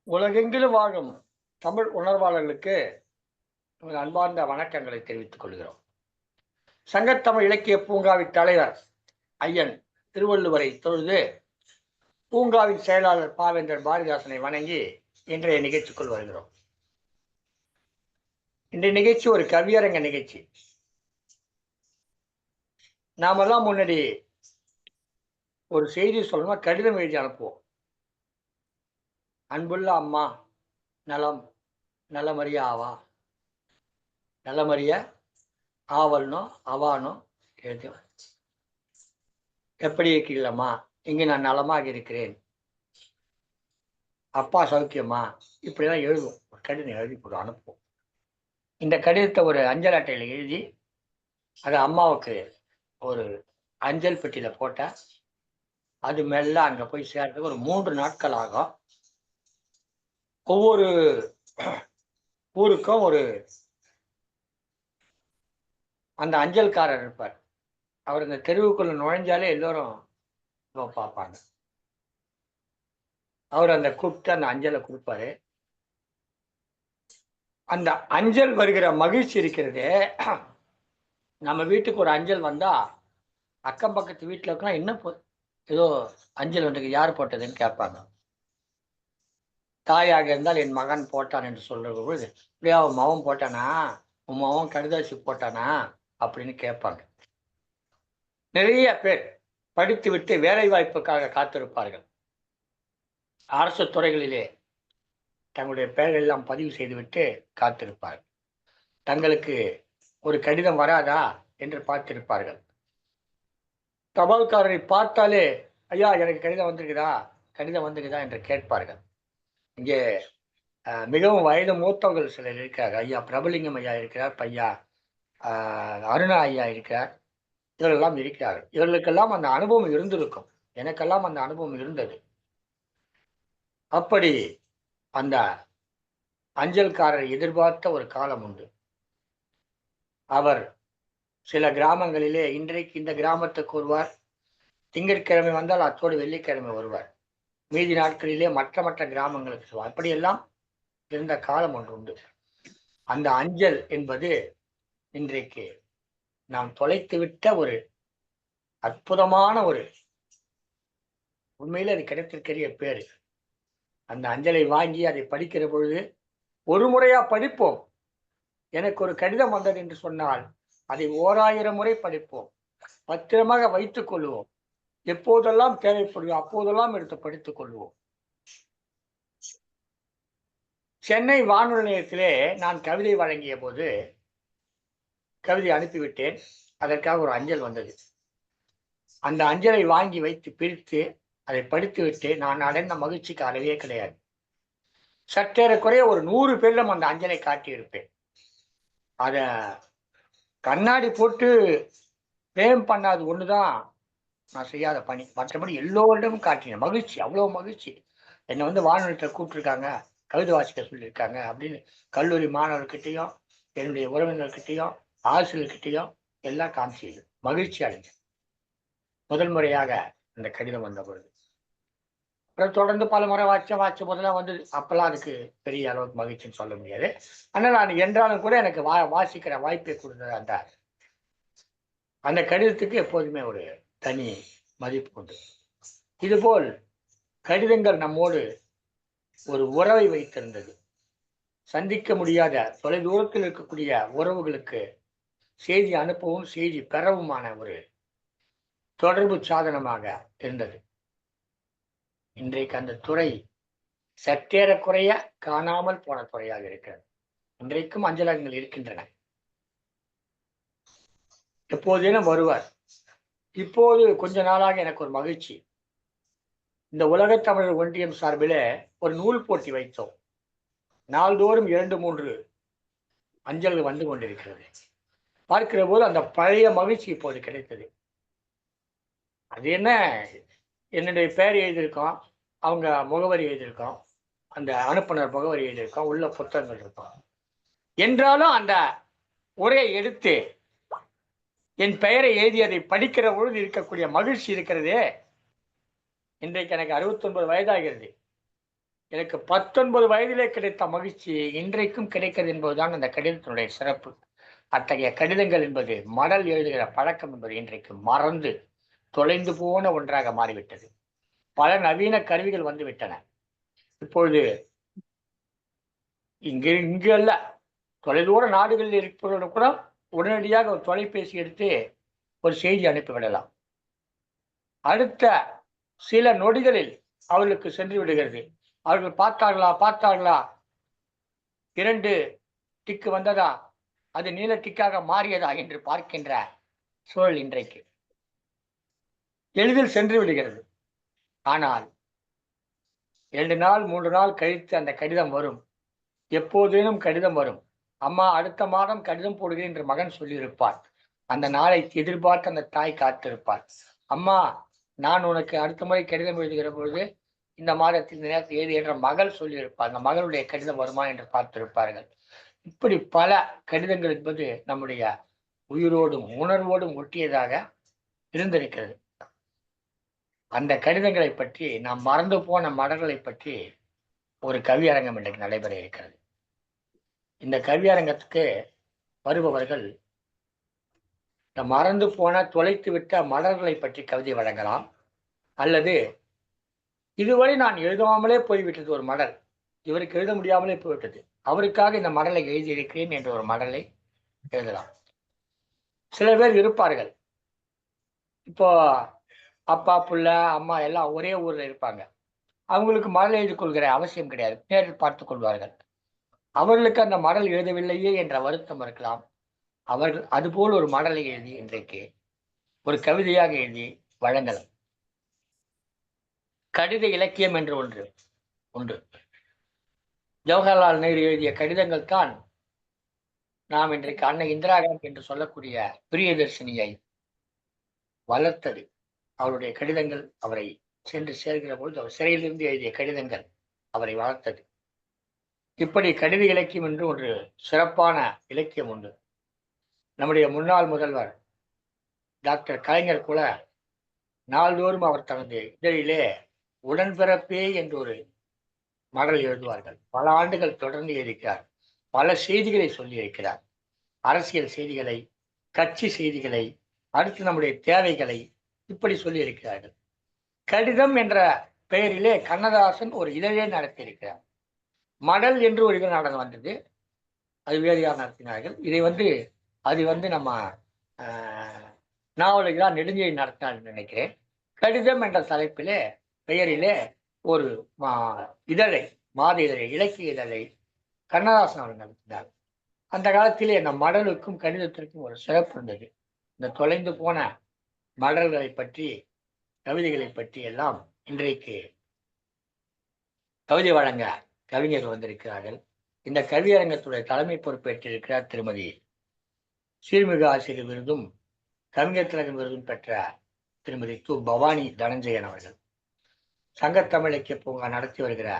உலகெங்கிலும் வாழும் தமிழ் உணர்வாளர்களுக்கு ஒரு அன்பார்ந்த வணக்கங்களை தெரிவித்துக் கொள்கிறோம். சங்கத்தமிழ் இலக்கிய பூங்காவின் தலைவர் ஐயன் திருவள்ளுவரை தொழுது, பூங்காவின் செயலாளர் பாவேந்தர் பாரதிதாசனை வணங்கி இன்றைய நிகழ்ச்சிக்குள் வருகிறோம். இன்றைய நிகழ்ச்சி ஒரு கவியரங்க நிகழ்ச்சி. நாமெல்லாம் முன்னாடி ஒரு செய்தி சொல்லணும்னா கடிதம் எழுதி அனுப்புவோம். அன்புள்ள அம்மா நலம், நலமறிய ஆவா, நலமறிய ஆவல்னோ அவானோ எழுதி, எப்படி இருக்கீங்களம்மா? இங்கே நான் நலமாக இருக்கிறேன், அப்பா சௌக்கியமா, இப்படிலாம் எழுதுவோம். ஒரு கடிதம் எழுதி போட்டு அனுப்புவோம். இந்த கடிதத்தை ஒரு அஞ்சல் அட்டையில் எழுதி அதை அம்மாவுக்கு ஒரு அஞ்சல் பெட்டியில போட்ட அது மெல்ல அங்க போய் சேர்றதுக்கு ஒரு 3 நாட்கள் ஆகும். ஒவ்வொரு ஊருக்கும் ஒரு அந்த அஞ்சல்காரர் இருப்பார். அவர் இந்த தெருவுக்குள்ள நுழைஞ்சாலே எல்லோரும் பார்ப்பாங்க. அவர் அந்த கூப்பிட்டு அந்த அஞ்சலை கொடுப்பாரு. அந்த அஞ்சல் வருகிற மகிழ்ச்சி இருக்கிறதே, நம்ம வீட்டுக்கு ஒரு அஞ்சல் வந்தா அக்கம் பக்கத்து வீட்டுல இருக்கலாம், என்ன ஏதோ அஞ்சல் வந்து யார் போட்டதுன்னு கேட்பாங்க. தாயாக இருந்தால் என் மகன் போட்டான் என்று சொல்ற பொழுது, இப்படியா உன் மகன் போட்டானா, உன் மகன் கடிதாசி போட்டானா அப்படின்னு கேட்பாங்க. நிறைய பேர் படித்து விட்டு வேலை வாய்ப்புக்காக காத்திருப்பார்கள். அரசு துறைகளிலே தங்களுடைய பெயர்கள் எல்லாம் பதிவு செய்துவிட்டு காத்திருப்பார்கள். தங்களுக்கு ஒரு கடிதம் வராதா என்று பார்த்திருப்பார்கள். தபால்காரரை பார்த்தாலே, ஐயா எனக்கு கடிதம் வந்திருக்குதா, கடிதம் வந்திருக்குதா என்று கேட்பார்கள். இங்கே மிகவும் வயது மூத்தவர்கள் சிலர் இருக்கிறார். ஐயா பிரபலிங்கம் ஐயா இருக்கிறார், பையா அருணா ஐயா இருக்கிறார், இவர்களெல்லாம் இருக்கிறார்கள். இவர்களுக்கெல்லாம் அந்த அனுபவம் இருந்திருக்கும். எனக்கெல்லாம் அந்த அனுபவம் இருந்தது. அப்படி அந்த அஞ்சல்காரர் எதிர்பார்த்த ஒரு காலம் உண்டு. அவர் சில கிராமங்களிலே இன்றைக்கு இந்த கிராமத்துக்கு வருவார், திங்கட்கிழமை வந்தால் அத்தோடு வெள்ளிக்கிழமை வருவார், மீதி நாட்களிலே மற்ற மற்ற கிராமங்களுக்கு செல்வார். அப்படியெல்லாம் இருந்த காலம் ஒன்று உண்டு. அந்த அஞ்சல் என்பது இன்றைக்கு நாம் தொலைத்துவிட்ட ஒரு அற்புதமான ஒரு, உண்மையிலே அது கிடைத்திருக்கிற பேரு. அந்த அஞ்சலை வாங்கி அதை படிக்கிற பொழுது ஒரு முறையா படிப்போம். எனக்கு ஒரு கடிதம் வந்தது என்று சொன்னால் அதை 1000 முறை படிப்போம். பத்திரமாக வைத்துக் கொள்வோம். எப்போதெல்லாம் தேவைப்படுதோ அப்போதெல்லாம் எடுத்து படித்துக் கொள்வோம். சென்னை வானொலி நிலையத்திலே நான் கவிதை வழங்கிய போது கவிதை அனுப்பிவிட்டேன். அதற்காக ஒரு அஞ்சல் வந்தது. அந்த அஞ்சலை வாங்கி வைத்து பிரித்து அதை படித்து விட்டு நான் அடைந்த மகிழ்ச்சிக்கு அளவே கிடையாது. சற்றேறக்குறைய ஒரு 100 பேரிடம் அந்த அஞ்சலை காட்டியிருப்பேன். அத கண்ணாடி போட்டு பிரேம் பண்ணாது ஒண்ணுதான் நான் செய்யாத பணி. மற்றபடி எல்லோரிடமும் காட்டினேன். மகிழ்ச்சி, அவ்வளவு மகிழ்ச்சி. என்னை வந்து வானொலியத்தில் கூப்பிட்டுருக்காங்க, கவிதை வாசிக்க சொல்லியிருக்காங்க அப்படின்னு கல்லூரி மாணவர்கிட்டையும் என்னுடைய உறவினர்கிட்டையும் ஆசிரியர்கிட்டையும் எல்லாம் காமிச்சு மகிழ்ச்சி அடைஞ்சேன். முதல் முறையாக அந்த கடிதம் வந்த பொழுது. அப்புறம் தொடர்ந்து பல முறை வாட்ச போதெல்லாம் வந்து அப்பெல்லாம் அதுக்கு பெரிய அளவுக்கு மகிழ்ச்சின்னு சொல்ல முடியாது. ஆனால் நான் என்றாலும் கூட எனக்கு வாசிக்கிற வாய்ப்பை கொடுத்தது அந்த அந்த கடிதத்துக்கு எப்போதுமே ஒரு தனி மதிப்பு உண்டு. இதுபோல் கடிதங்கள் நம்மோடு ஒரு உறவை வைத்திருந்தது. சந்திக்க முடியாத தொலைதூரத்தில் இருக்கக்கூடிய உறவுகளுக்கு செய்தி அனுப்பவும் செய்தி பெறவுமான ஒரு தொடர்பு சாதனமாக இருந்தது. இன்றைக்கு அந்த துறை சற்றேறக்குறைய காணாமல் போன துறையாக இருக்கிறது. இன்றைக்கும் அஞ்சலகங்கள் இருக்கின்றன. எப்போதேனும் வருவார். இப்போது கொஞ்ச நாளாக எனக்கு ஒரு மகிழ்ச்சி. இந்த உலகத் தமிழர் ஒன்றியம் சார்பிலே ஒரு நூல் போட்டி வைத்தோம். நாள்தோறும் 2-3 அஞ்சல்கள் வந்து கொண்டிருக்கிறது. பார்க்கிற போது அந்த பழைய மகிழ்ச்சி இப்போது கிடைத்தது. அது என்ன, என்னுடைய பெயர் எழுதியிருக்கோம், அவங்க முகவரி எழுதியிருக்கோம், அந்த அனுப்புனர் முகவரி எழுதியிருக்கோம், உள்ள புத்தகங்கள் இருக்கும். என்றாலும் அந்த உரையை எடுத்து என் பெயரை எழுதி அதை படிக்கிற பொழுது இருக்கக்கூடிய மகிழ்ச்சி இருக்கிறதே. இன்றைக்கு எனக்கு 69 வயதாகிறது. எனக்கு 19 வயதிலே கிடைத்த மகிழ்ச்சி இன்றைக்கும் கிடைக்கிறது என்பதுதான் அந்த கடிதத்தினுடைய சிறப்பு. அத்தகைய கடிதங்கள் என்பது மடல் எழுதுகிற பழக்கம் என்பது இன்றைக்கு மறந்து தொலைந்து போன ஒன்றாக மாறிவிட்டது. பல நவீன கருவிகள் வந்து விட்டன. இப்பொழுது இங்கு அல்ல, தொலைதூர நாடுகளில் இருப்பவர்கள் கூட உடனடியாக ஒரு தொலைபேசி எடுத்து ஒரு செய்தி அனுப்பிவிடலாம். அடுத்த சில நொடிகளில் அவர்களுக்கு சென்று விடுகிறது. அவர்கள் பார்த்தார்களா 2 டிக்கு வந்ததா, அது நீல டிக்காக மாறியதா என்று பார்க்கின்ற சூழல் இன்றைக்கு எளிதில் சென்று விடுகிறது. ஆனால் 2 நாள் 3 நாள் கழித்து அந்த கடிதம் வரும். எப்போதேனும் கடிதம் வரும். அம்மா அடுத்த மாதம் கடிதம் போடுகிறேன் என்று மகன் சொல்லியிருப்பார். அந்த நாளை எதிர்பார்த்து அந்த தாய் காத்திருப்பார். அம்மா, நான் உனக்கு அடுத்த முறை கடிதம் எழுதுகிற பொழுது இந்த மாதத்தில் இந்த நேரத்தில் எழுது என்ற மகள் சொல்லியிருப்பார். அந்த மகளுடைய கடிதம் வருமா என்று பார்த்திருப்பார்கள். இப்படி பல கடிதங்கள் என்பது நம்முடைய உயிரோடும் உணர்வோடும் ஒட்டியதாக இருந்திருக்கிறது. அந்த கடிதங்களை பற்றி, நாம் மறந்து போன மடல்களை பற்றி ஒரு கவியரங்கம் இன்றைக்கு நடைபெற இருக்கிறது. இந்த கவியரங்கத்துக்கு வருபவர்கள் இந்த மறந்து போன தொலைத்து விட்ட மலர்களை பற்றி கவிதை வழங்கலாம், அல்லது இதுவரை நான் எழுதாமலே போய்விட்டது ஒரு மடல், இவருக்கு எழுத முடியாமலே போய்விட்டது, அவருக்காக இந்த மடலை எழுதியிருக்கிறேன் என்ற ஒரு மடலை எழுதலாம். சில பேர் இருப்பார்கள், இப்போ அப்பா புள்ள அம்மா எல்லாம் ஒரே ஊர்ல இருப்பாங்க. அவங்களுக்கு மடல் எழுதி கொள்கிற அவசியம் கிடையாது, நேரில் பார்த்துக் கொள்வார்கள். அவர்களுக்கு அந்த மடல் எழுதவில்லையே என்ற வருத்தம் இருக்கலாம். அவர்கள் அதுபோல் ஒரு மடலை எழுதி இன்றைக்கு ஒரு கவிதையாக எழுதி வழங்கலாம். கடித இலக்கியம் என்று ஒன்று உண்டு. ஜவஹர்லால் நேரு எழுதிய கடிதங்கள் தான் நாம் இன்றைக்கு அன்னை இந்திரா காந்தி என்று சொல்லக்கூடிய பிரியதர்ஷினியை வளர்த்தது. அவருடைய கடிதங்கள் அவரை சென்று சேர்கிற பொழுது அவர் சிறையிலிருந்து எழுதிய கடிதங்கள் அவரை வளர்த்தது. இப்படி கடித இலக்கியம் என்று ஒரு சிறப்பான இலக்கியம் உண்டு. நம்முடைய முன்னாள் முதல்வர் டாக்டர் கலைஞர் கூட நாள்தோறும் அவர் தனது இதழிலே உடன்பிறப்பே என்று ஒரு மடல் எழுதுவார்கள். பல ஆண்டுகள் தொடர்ந்து இருக்கிறார். பல செய்திகளை சொல்லி இருக்கிறார். அரசியல் செய்திகளை, கட்சி செய்திகளை, அடுத்து நம்முடைய தேவைகளை இப்படி சொல்லி இருக்கிறார்கள். கடிதம் என்ற பெயரிலே கண்ணதாசன் ஒரு இதழே நடத்தியிருக்கிறார். மடல் என்று ஒரு இதழ் நாடகம் வந்தது, அது வேறு யார் நடத்தினார்கள். அது நம்ம நாவலர் நெடுஞ்செழி நடத்தினார் நினைக்கிறேன். கடிதம் என்ற தலைப்பிலே பெயரிலே ஒரு இதழை, மாத இதழை, இலக்கிய இதழை கண்ணதாசன் அவர்கள் நடத்தினார். அந்த காலத்திலே இந்த மடலுக்கும் கடிதத்திற்கும் ஒரு சிறப்பு இருந்தது. இந்த தொலைந்து போன மடல்களை பற்றி, கவிதைகளை பற்றி எல்லாம் இன்றைக்கு கவிதை வழங்க கவிஞர்கள் வந்திருக்கிறார்கள். இந்த கவியரங்கத்துடைய தலைமை பொறுப்பேற்றிருக்கிறார் திருமதி சீர்மிகு ஆசிரியர் விருதும் கவிஞர் திலகம் விருதும் பெற்ற திருமதி து. பவானி தனஞ்சயன் அவர்கள். சங்கத்தமிழ் இலக்கிய பூங்கா நடத்தி வருகிற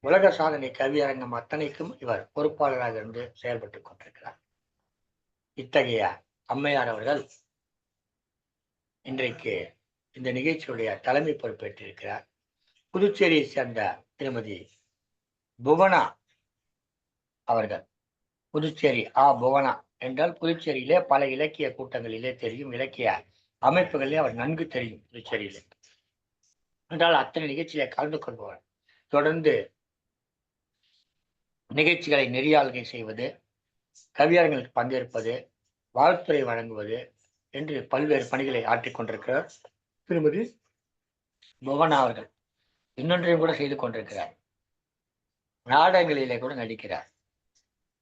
உலக சாதனை கவியரங்கம் அத்தனைக்கும் இவர் பொறுப்பாளராக இருந்து செயல்பட்டுக் கொண்டிருக்கிறார். இத்தகைய அம்மையார் அவர்கள் இன்றைக்கு இந்த நிகழ்ச்சியுடைய தலைமை பொறுப்பேற்றிருக்கிறார். புதுச்சேரியை சேர்ந்த திருமதி புவனா அவர்கள். புதுச்சேரி புவனா என்றால் புதுச்சேரியிலே பல இலக்கிய கூட்டங்களிலே தெரியும், இலக்கிய அமைப்புகளிலே அவர் நன்கு தெரியும். புதுச்சேரியிலே என்றால் அத்தனை நிகழ்ச்சியிலே கலந்து கொள்பவர். தொடர்ந்து நிகழ்ச்சிகளை நெறியாள்கை செய்வது, கவியரங்களுக்கு பங்கேற்பது, வாழ்த்துறை வழங்குவது என்று பல்வேறு பணிகளை ஆற்றிக் கொண்டிருக்கிறார் திருமதி புவனா அவர்கள். இன்னொன்றையும் கூட செய்து கொண்டிருக்கிறார். நாடகங்களிலே கூட நடிக்கிறார்.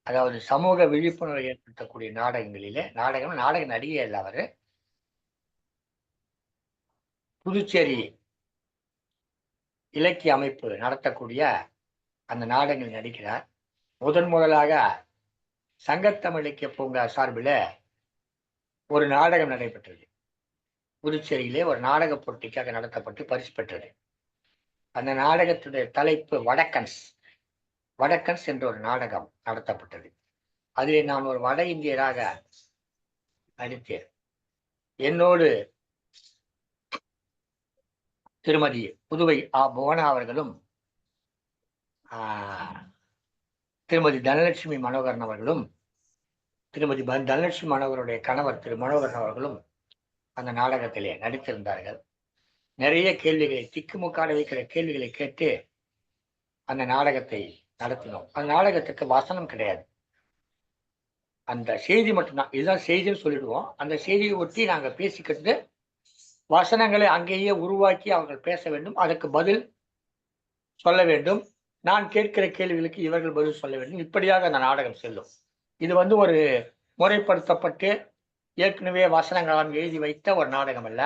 அதாவது சமூக விழிப்புணர்வை ஏற்படுத்தக்கூடிய நாடகங்களிலே, நாடக நடிகை அல்ல அவர், புதுச்சேரி இலக்கிய அமைப்பு நடத்தக்கூடிய அந்த நாடகங்கள் நடிக்கிறார். முதலாக சங்கத்தமிழ் இலக்கிய பூங்கா சார்பில் ஒரு நாடகம் நடைபெற்றது. புதுச்சேரியிலே ஒரு நாடக போட்டிக்காக நடத்தப்பட்டு பரிசு பெற்றது. அந்த நாடகத்துடைய தலைப்பு வடக்கன்ஸ் என்ற ஒரு நாடகம் நடத்தப்பட்டது. அதிலே நான் ஒரு வட இந்தியராக நடித்தேன். என்னோடு திருமதி புதுவை புவனா அவர்களும் திருமதி தனலட்சுமி மனோகரன் அவர்களும் திருமதி தனலட்சுமி மனோகருடைய கணவர் திரு மனோகரன் அவர்களும் அந்த நாடகத்திலே நடித்திருந்தார்கள். நிறைய கேள்விகளை திக்குமுக்காட வைக்கிற கேள்விகளை கேட்டு அந்த நாடகத்தை நடத்தினோம். அந்த நாடகத்துக்கு வசனம் கிடையாது, அந்த செய்தி மட்டும்தான். இதுதான் செய்தின்னு சொல்லிடுவோம். அந்த செய்தியை ஒட்டி நாங்கள் பேசிக்கிட்டு வசனங்களை அங்கேயே உருவாக்கி அவர்கள் பேச வேண்டும், அதற்கு பதில் சொல்ல வேண்டும். நான் கேட்கிற கேள்விகளுக்கு இவர்கள் பதில் சொல்ல வேண்டும். இப்படியாக அந்த நாடகம் செல்லும். இது ஒரு முறைப்படுத்தப்பட்டு ஏற்கனவே வசனங்களாம் எழுதி வைத்த ஒரு நாடகம் அல்ல.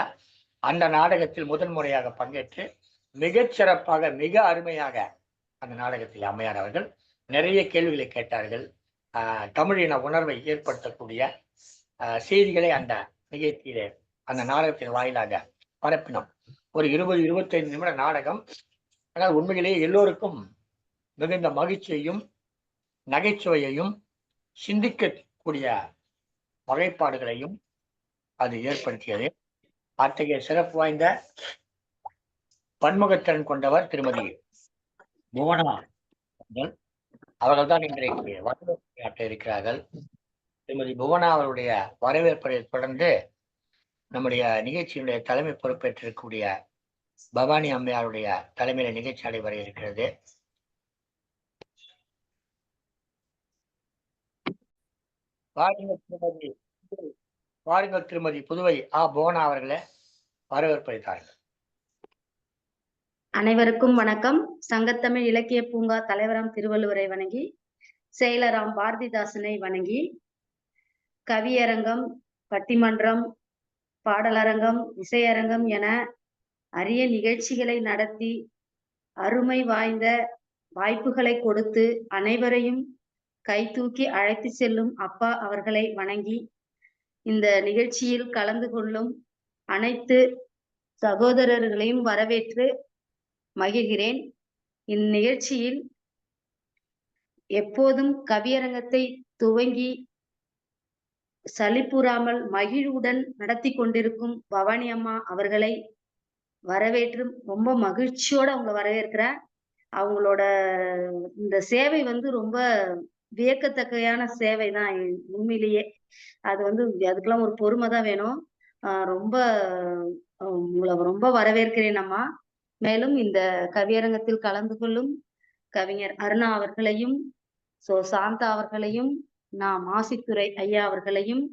அந்த நாடகத்தில் முதன் முறையாக பங்கேற்று மிகச் சிறப்பாக மிக அருமையாக அந்த நாடகத்தில் அம்மையார் அவர்கள் நிறைய கேள்விகளை கேட்டார்கள். தமிழின உணர்வை ஏற்படுத்தக்கூடிய செய்திகளை அந்த நிகழ்ச்சியிலே அந்த நாடகத்தின் வாயிலாக பரப்பினோம். ஒரு 20-25 நிமிட நாடகம். ஆனால் உண்மையிலேயே எல்லோருக்கும் மிகுந்த மகிழ்ச்சியையும் நகைச்சுவையையும் சிந்திக்கக்கூடிய வகைப்பாடுகளையும் அது ஏற்படுத்தியது. அத்தகைய சிறப்பு வாய்ந்த பன்முகத்திறன் கொண்டவர் திருமதி புவனா அவர்கள் தான் இன்றைக்கு வரவேற்பு இருக்கிறார்கள். திருமதி புவனா அவருடைய வரவேற்பை தொடர்ந்து நம்முடைய நிகழ்ச்சியினுடைய தலைமை பொறுப்பேற்றிருக்கக்கூடிய பவானி அம்மையாருடைய தலைமையில நிகழ்ச்சி நடைபெற இருக்கிறது. வாருங்கள் திருமதி புதுவை புவனா அவர்களே, வரவேற்பளித்தார்கள். அனைவருக்கும் வணக்கம். சங்கத்தமிழ் இலக்கிய பூங்கா தலைவராம் திருவள்ளுவரை வணங்கி, செயலராம் பாரதிதாசனை வணங்கி, கவியரங்கம், பட்டிமன்றம், பாடலரங்கம், இசையரங்கம் என அரிய நிகழ்ச்சிகளை நடத்தி அருமை வாய்ந்த வாய்ப்புகளை கொடுத்து அனைவரையும் கை தூக்கி அழைத்து செல்லும் அப்பா அவர்களை வணங்கி, இந்த நிகழ்ச்சியில் கலந்து கொள்ளும் அனைத்து சகோதரர்களையும் வரவேற்று மகிழ்கிறேன். இந்நிகழ்ச்சியில் எப்போதும் கவியரங்கத்தை துவங்கி சலிப்புறாமல் மகிழ்வுடன் நடத்தி கொண்டிருக்கும் பவானி அம்மா அவர்களை வரவேற்று ரொம்ப மகிழ்ச்சியோட அவங்க வரவேற்கிறேன். அவங்களோட இந்த சேவை ரொம்ப வியக்கத்தக்கையான சேவை தான் உண்மையிலேயே. அது அதுக்கெல்லாம் ஒரு பொறுமை தான் வேணும். ரொம்ப உங்களை ரொம்ப வரவேற்கிறேன் அம்மா. மேலும் இந்த கவியரங்கத்தில் கலந்து கொள்ளும் கவிஞர் அருணா அவர்களையும் சாந்தா அவர்களையும் மாசித்துறை ஐயா அவர்களையும்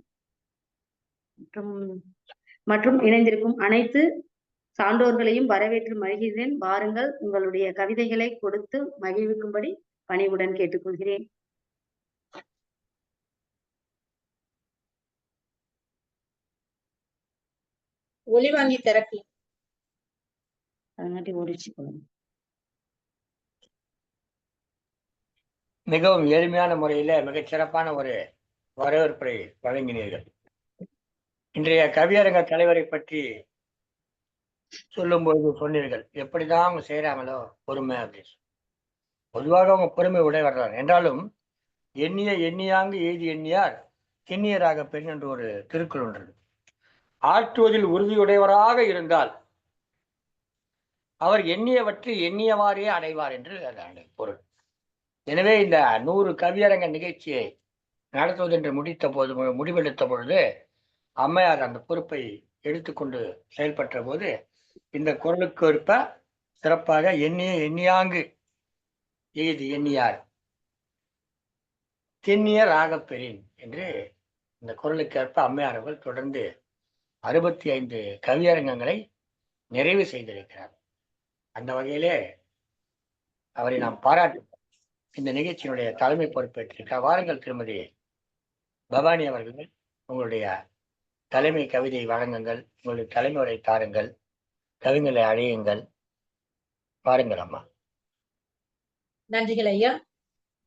மற்றும் இணைந்திருக்கும் அனைத்து சான்றோர்களையும் வரவேற்று மகிழ்கிறேன். வாருங்கள், உங்களுடைய கவிதைகளை கொடுத்து மகிழ்விக்கும்படி பணிவுடன் கேட்டுக்கொள்கிறேன். ஒளி வாங்கி திறக்கல, அதனாட்டி ஓடிச்சு. மிகவும் எளிமையான முறையில மிகச் சிறப்பான ஒரு வரவேற்பை வழங்கினீர்கள். இன்றைய கவியரங்க தலைவரை பற்றி சொல்லும்போது சொன்னீர்கள், எப்படிதான் அவங்க செய்யறாங்களோ பொறுமை அப்படின்னு. பொதுவாக அவங்க பொறுமை உடையவர்தான் என்றாலும் எண்ணிய எண்ணியாங்கு எய்தி எண்ணியார் திண்ணியராக பெண் என்று ஒரு திருக்குறள் ஒன்று. ஆற்றுவதில் உறுதியுடையவராக இருந்தால் அவர் எண்ணியவற்றை எண்ணியவாறே அடைவார் என்று அதன் பொருள். எனவே இந்த 100 கவியரங்க நிகழ்ச்சியை நடத்துவது என்று முடிவெடுத்த பொழுது அம்மையார் அந்த பொறுப்பை எடுத்துக்கொண்டு செயல்பட்ட போது இந்த குரலுக்கு ஏற்ப சிறப்பாக எண்ணிய எண்ணியாங்கு எய்தி எண்ணியார் திண்ணிய ராகப்பெறின் என்று இந்த குரலுக்கு ஏற்ப அம்மையார் அவர்கள் தொடர்ந்து 65 கவியரங்கங்களை நிறைவு செய்திருக்கிறார். அந்த வகையிலே அவரை நாம் பாராட்டு. இந்த நிகழ்ச்சியினுடைய தலைமை பொறுப்பேற்றிருக்க வாருங்கள் திருமதி பவானி அவர்கள், உங்களுடைய தலைமை கவிதை வழங்குங்கள், உங்களுடைய தலைமை உரை தாருங்கள், கவிஞர்களை அழையுங்கள். பாருங்கள் அம்மா. நன்றிகள் ஐயா.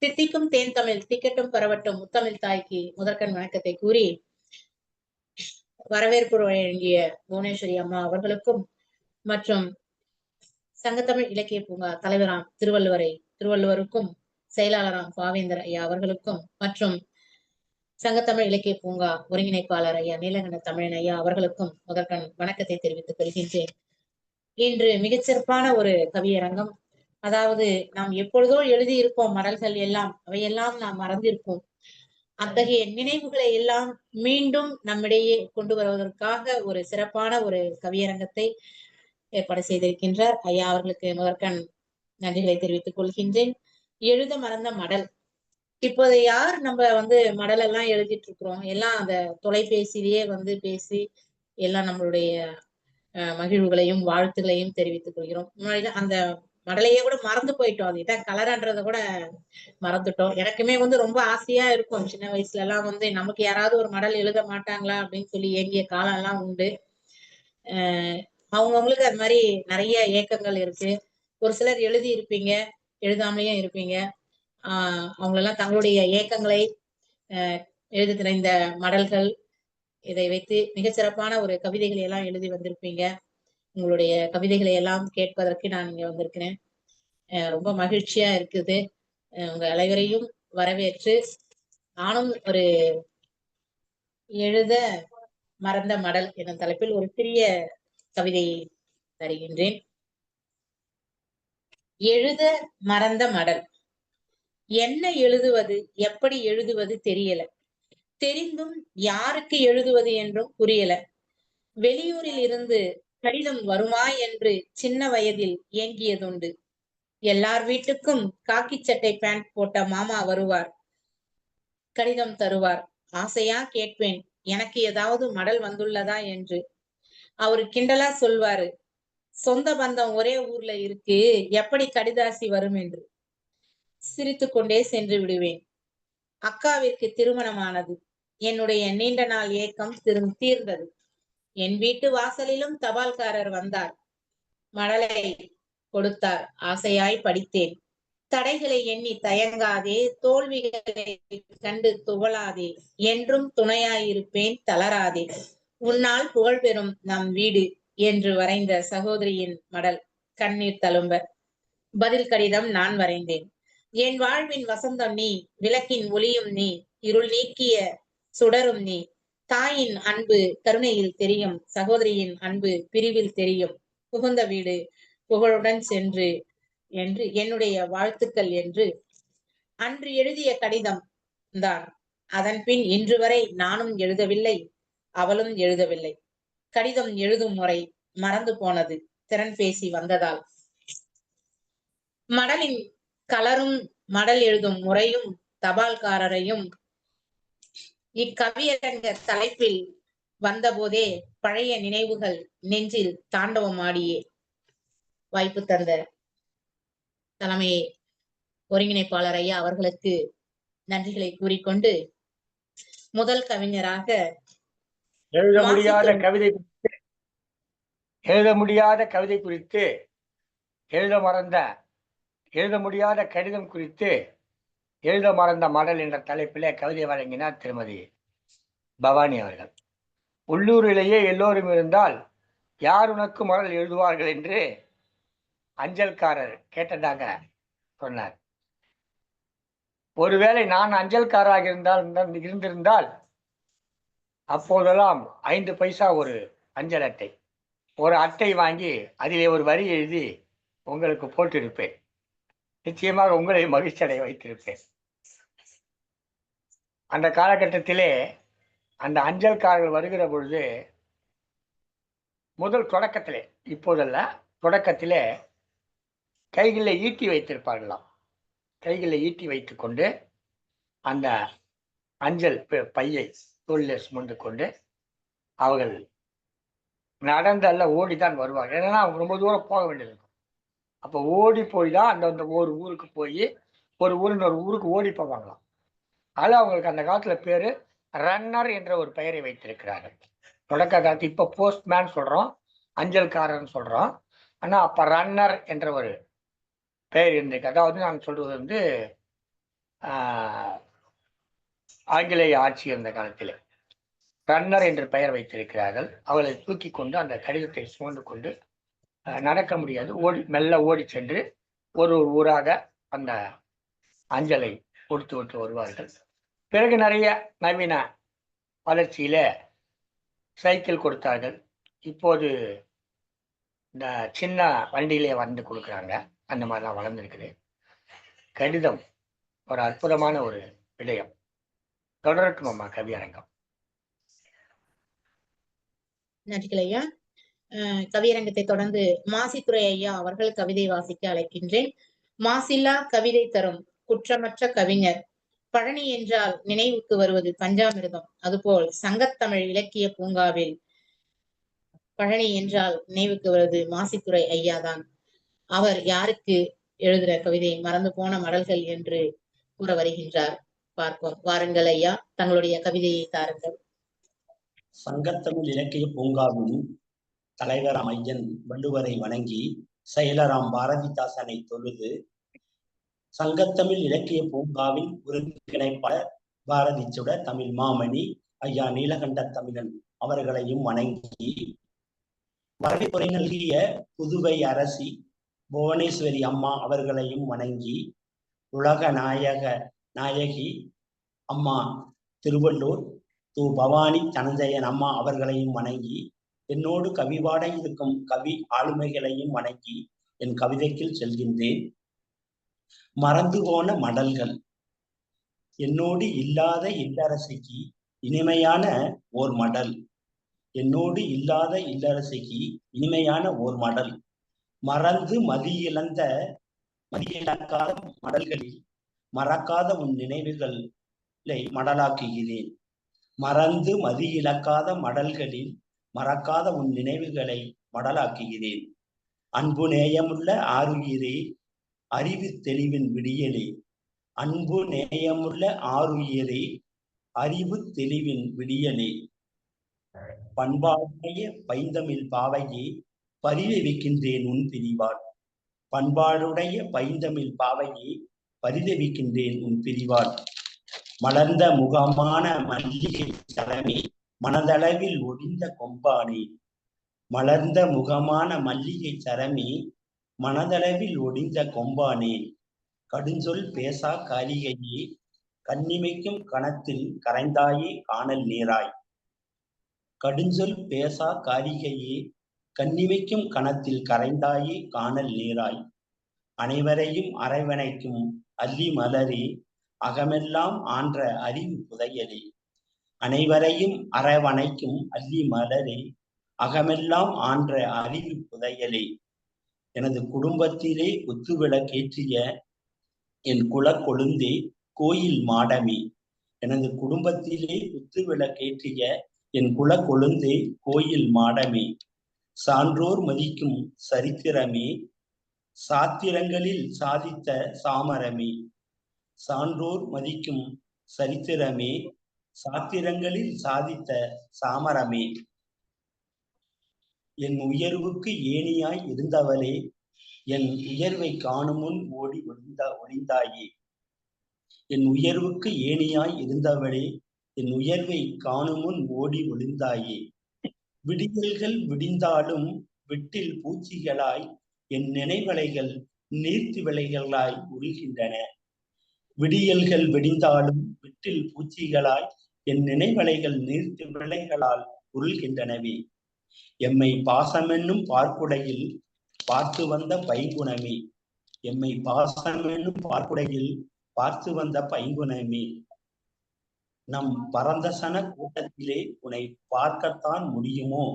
தித்திக்கும் தேன் தமிழ் திக்கட்டும் பரவட்டும் முத்தமிழ் தாய்க்கு முதற்கண் வணக்கத்தை கூறி, வரவேற்பு வழங்கிய புவனேஸ்வரி அம்மா அவர்களுக்கும் மற்றும் சங்கத்தமிழ் இலக்கிய பூங்கா தலைவராம் திருவள்ளுவருக்கும் செயலாளராம் பாவேந்தர் ஐயா அவர்களுக்கும் மற்றும் சங்கத்தமிழ் இலக்கிய பூங்கா ஒருங்கிணைப்பாளர் ஐயா நீலகண்ட தமிழன் ஐயா அவர்களுக்கும் முதற்கண் வணக்கத்தை தெரிவித்துக் கொள்கின்றேன். இன்று மிகச்சிறப்பான ஒரு கவியரங்கம். அதாவது நாம் எப்பொழுதோ எழுதி இருப்போம் மடல்கள் எல்லாம், அவையெல்லாம் நாம் மறந்திருப்போம். அத்தகைய நினைவுகளை எல்லாம் மீண்டும் நம்மிடையே கொண்டு வருவதற்காக ஒரு சிறப்பான ஒரு கவியரங்கத்தை ஏற்பாடு செய்திருக்கின்றார். ஐயா அவர்களுக்கு முதற்கண் நன்றிகளை தெரிவித்துக் கொள்கின்றேன். எழுத மறந்த மடல். இப்போது யார் நம்ம மடல் எல்லாம் எழுதிட்டு இருக்கிறோம், எல்லாம் அந்த தொலைபேசியிலேயே பேசி எல்லாம் நம்மளுடைய மகிழ்வுகளையும் வாழ்த்துகளையும் தெரிவித்துக் கொள்கிறோம். முன்னாடி அந்த மடலையே கூட மறந்து போயிட்டோம். அது இதான் கலரான்றதை கூட மறந்துட்டோம். எனக்குமே ரொம்ப ஆசையா இருக்கும். சின்ன வயசுல எல்லாம் நமக்கு யாராவது ஒரு மடல் எழுத மாட்டாங்களா அப்படின்னு சொல்லி ஏங்கிய காலம் எல்லாம் உண்டு. அவங்கவுங்களுக்கு அது மாதிரி நிறைய ஏக்கங்கள் இருக்கு. ஒரு சிலர் எழுதி இருப்பீங்க, எழுதாமலேயும் இருப்பீங்க. அவங்களெல்லாம் தங்களுடைய ஏக்கங்களை எழுதுகிற இந்த மடல்கள் இதை வைத்து மிகச் சிறப்பான ஒரு கவிதைகளை எல்லாம் எழுதி வந்திருப்பீங்க. உங்களுடைய கவிதைகளை எல்லாம் கேட்பதற்கு நான் இங்க வந்திருக்கிறேன். ரொம்ப மகிழ்ச்சியா இருக்குது. உங்க அனைவரையும் வரவேற்று நானும் ஒரு எழுத மறந்த மடல் எனும் தலைப்பில் ஒரு சிறிய கவிதையை தருகின்றேன். எழுத மறந்த மடல். என்ன எழுதுவது, எப்படி எழுதுவது தெரியல. தெரிந்தும் யாருக்கு எழுதுவது என்றும் புரியல. வெளியூரில் இருந்து கடிதம் வருமா என்று சின்ன வயதில் ஏங்கியதுண்டு. எல்லார் வீட்டுக்கும் காக்கி சட்டை பேண்ட் போட்ட மாமா வருவார், கடிதம் தருவார். ஆசையா கேட்பேன், எனக்கு ஏதாவது மடல் வந்துள்ளதா என்று. அவரு கிண்டலா சொல்வாரு, சொந்த பந்தம் ஒரே ஊர்ல இருக்கு, எப்படி கடிதாசி வரும் என்று. சிரித்துக் கொண்டே சென்று விடுவேன். அக்காவிற்கு திருமணமானது. என்னுடைய நீண்ட நாள் ஏக்கம் தீர்ந்தது. என் வீட்டு வாசலிலும் தபால்காரர் வந்தார். மடலை கொடுத்தார். ஆசையாய் படித்தேன். தடைகளை எண்ணி தயங்காதே, தோல்விகளை கண்டு துவளாதே, என்றும் துணையாயிருப்பேன் தளராதே, உன்னால் புகழ் பெறும் நம் வீடு என்று வரைந்த சகோதரியின் மடல் கண்ணீர் தழும்ப. பதில் கடிதம் நான் வரைந்தேன். என் வாழ்வின் வசந்தம் நீ, விளக்கின் ஒளியும் நீ, இருள் நீக்கிய சுடரும் நீ. தாயின் அன்பு கருணையில் தெரியும், சகோதரியின் அன்பு பிரிவில் தெரியும். புகுந்த வீடு புகழுடன் சென்று என்று என்னுடைய வாழ்த்துக்கள் என்று அன்று எழுதிய கடிதம் தான். அதன் பின் இன்று வரை நானும் எழுதவில்லை, அவளும் எழுதவில்லை. கடிதம் எழுதும் முறை மறந்து போனது, திறன் பேசி வந்ததால். மடலின் கலரும் மடல் எழுதும் முறையும் தபால்காரரையும் இக்கவியரங்க தலைப்பில் வந்தபோதே பழைய நினைவுகள் நெஞ்சில் தாண்டவமாடியே. வாய்ப்பு தந்த தலைமை ஒருங்கிணைப்பாளர் ஐயா அவர்களுக்கு நன்றிகளை கூறிக்கொண்டு முதல் கவிஞராக எழுத முடியாத கவிதை குறித்து, எழுத முடியாத கடிதம் குறித்து, எழுத மறந்த மடல் என்ற தலைப்பிலே கவிதை வழங்கினார் திருமதி பவானி அவர்கள். உள்ளூரிலேயே எல்லோரும் இருந்தால் யார் உனக்கு மடல் எழுதுவார்கள் என்று அஞ்சல்காரர் கேட்டதாக சொன்னார். ஒருவேளை நான் அஞ்சல்காரராக இருந்திருந்தால் அப்போதெல்லாம் 5 பைசா ஒரு அஞ்சல் அட்டை, ஒரு அட்டை வாங்கி அதிலே ஒரு வரி எழுதி உங்களுக்கு போட்டிருப்பேன். நிச்சயமாக உங்களை மகிழ்ச்சி அடைய வைத்திருப்பேன். அந்த காலகட்டத்திலே அந்த அஞ்சல்காரர்கள் வருகிற பொழுது முதல் தொடக்கத்திலே, இப்போதல்ல, தொடக்கத்திலே கைகளில் ஈட்டி வைத்திருப்பார்களாம். கைகளில் ஈட்டி வைத்துக் கொண்டு அந்த அஞ்சல் பையை தோளில் சுமந்து கொண்டு அவர்கள் நடந்தல்ல ஓடிதான் வருவாங்க. ஏன்னா அவங்க ரொம்ப தூரம் போக வேண்டியது இருக்கும். அப்போ ஓடி போய் தான் அந்த ஒரு ஊருக்கு போய் ஒரு ஊரின் ஒரு ஊருக்கு ஓடி போவாங்களாம். அதில் அவங்களுக்கு அந்த காலத்தில் பேர் ரன்னர் என்ற ஒரு பெயரை வைத்திருக்கிறார்கள். தொடக்க காலத்து இப்போ போஸ்ட்மேன் சொல்கிறோம், அஞ்சல்காரன் சொல்கிறோம். ஆனால் அப்போ ரன்னர் என்ற ஒரு பெயர் இருந்திருக்கு. அதாவது நான் சொல்வது ஆங்கிலேய ஆட்சி இருந்த காலத்தில் ரன்னர் என்று பெயர் வைத்திருக்கிறார்கள். அவளை தூக்கி கொண்டு அந்த கடிதத்தை சுமந்து கொண்டு நடக்க முடியாது, மெல்ல ஓடி சென்று ஒரு ஊராக அந்த அஞ்சலை கொடுத்து விட்டு வருவார்கள். பிறகு நிறைய நவீன வளர்ச்சியில சைக்கிள் கொடுத்தார்கள். இப்போது இந்த சின்ன வண்டியிலே வந்து கொடுக்குறாங்க. அந்த மாதிரி நான் வளர்ந்திருக்கிறேன். கணிதம் ஒரு அற்புதமான ஒரு விடயம். தொடரட்டும் அம்மா கவியரங்கம். நன்றிகள் ஐயா. கவியரங்கத்தை தொடர்ந்து மாசித்துறை ஐயா அவர்கள் கவிதை வாசிக்க அழைக்கின்றேன். மாசில்லா கவிதை தரும் குற்றமற்ற கவிஞர். பழனி என்றால் நினைவுக்கு வருவது பஞ்சாமிர்தம். அதுபோல் சங்கத்தமிழ் இலக்கிய பூங்காவில் பழனி என்றால் நினைவுக்கு வருவது மாசித்துறை ஐயா தான். அவர் யாருக்கு எழுதுற கவிதை மறந்து போன மடல்கள் என்று கூற வருகின்றார். பார்ப்போம். வாருங்கள் ஐயா, தங்களுடைய கவிதையை தாருங்கள். சங்கத்தமிழ் இலக்கிய பூங்காவின் தலைவர் ஐயன் வள்ளுவரை வணங்கி செயலராம் பாரதிதாசனை தொழுது சங்கத்தமிழ் இலக்கிய பூங்காவின் ஒருங்கிணைப்பாளர் பாரதி சுட தமிழ் மாமணி ஐயா நீலகண்ட தமிழன் அவர்களையும் வணங்கி வரவேற்புரை நல்கிய புதுவை அரசி புவனேஸ்வரி அம்மா அவர்களையும் வணங்கி உலக நாயகி அம்மா திருவள்ளூர் து. பவானி தனஞ்சயன் அம்மா அவர்களையும் வணங்கி என்னோடு கவிபாட இருக்கும் கவி ஆளுமைகளையும் வணங்கி என் கவிதைக்குள் செல்கின்றேன். மறந்து போன மடல்கள். என்னோடு இல்லாத இல்லரசிக்கு இனிமையான ஓர் மடல். என்னோடு இல்லாத இல்லரசிக்கு இனிமையான ஓர் மடல். மறந்து மதியிழக்காத மடல்களில் மறக்காத உன் நினைவுகளை மடலாக்குகிறேன். மறந்து மதியிழக்காத மடல்களில் மறக்காத உன் நினைவுகளை மடலாக்குகிறேன். அன்பு நேயமுள்ள ஆருயிரே, அறிவு தெளிவின் விடியலே. அன்பு நேயமுள்ள ஆருயிரே, அறிவு தெளிவின் விடியலே. பண்பாடைய பைந்தமிழ் பாவையே, பரிதவிக்கின்றேன் உன் பிரிவால். பண்பாடுடைய பைந்தமிழ் பாவையே, பரிதவிக்கின்றேன் உன் பிரிவால். மலர்ந்த முகமான மல்லிகை சரமே, மனதளவில் ஒடிந்த கொம்பானே. மலர்ந்த முகமான மல்லிகை சரமே, மனதளவில் ஒடிந்த கொம்பானே. கடுஞ்சொல் பேசா காரிகையே, கண்ணிமைக்கும் கணத்தில் கரைந்தாயே காணல் நீராய். கடுஞ்சொல் பேசா காரிகையே, கண்ணிமைக்கும் கணத்தில் கரைந்தாயே காணல் நீராய். அனைவரையும் அரவணைக்கும் அல்லி மலரே, அகமெல்லாம் ஆன்ற அறிவு புதையலே. அனைவரையும் அரவணைக்கும் அல்லி மலரே, அகமெல்லாம் ஆன்ற அறிவு புதையலே. எனது குடும்பத்திலே குத்துவிளக்கேற்றிய என் குலக்கொழுந்தே, கோயில் மாடமே. எனது குடும்பத்திலே குத்துவிளக்கேற்றிய என் குலக்கொழுந்தே, கோயில் மாடமே. சான்றோர் மதிக்கும் சரித்திரமே, சாத்திரங்களில் சாதித்த சாமரமே. சான்றோர் மதிக்கும் சரித்திரமே, சாத்திரங்களில் சாதித்த சாமரமே. என் உயர்வுக்கு ஏணியாய் இருந்தவளே, என் உயர்வை காணுமுன் ஓடி ஒளிந்தாயே. என் உயர்வுக்கு ஏணியாய் இருந்தவளே, என் உயர்வை காணுமுன் ஓடி ஒளிந்தாயே. விடியல்கள் விடிந்தாலும் விட்டில் பூச்சிகளாய் என் நினைவலைகள் நீர்த்தி விலைகளாய் உருகின்றன. விடியல்கள் விடிந்தாலும் விட்டில் பூச்சிகளாய் என் நினைவலைகள் நீர்த்தி விலைகளால் உருள்கின்றனவே. எம்மை பாசமென்னும் பார்க்குடையில் பார்த்து வந்த பைங்குணமே. எம்மை பாசமென்னும் பார்க்குடையில் பார்த்து வந்த பைங்குணமே. நம் பரந்தசன கூட்டத்திலே உன்னை பார்க்கத்தான் முடியுமோ?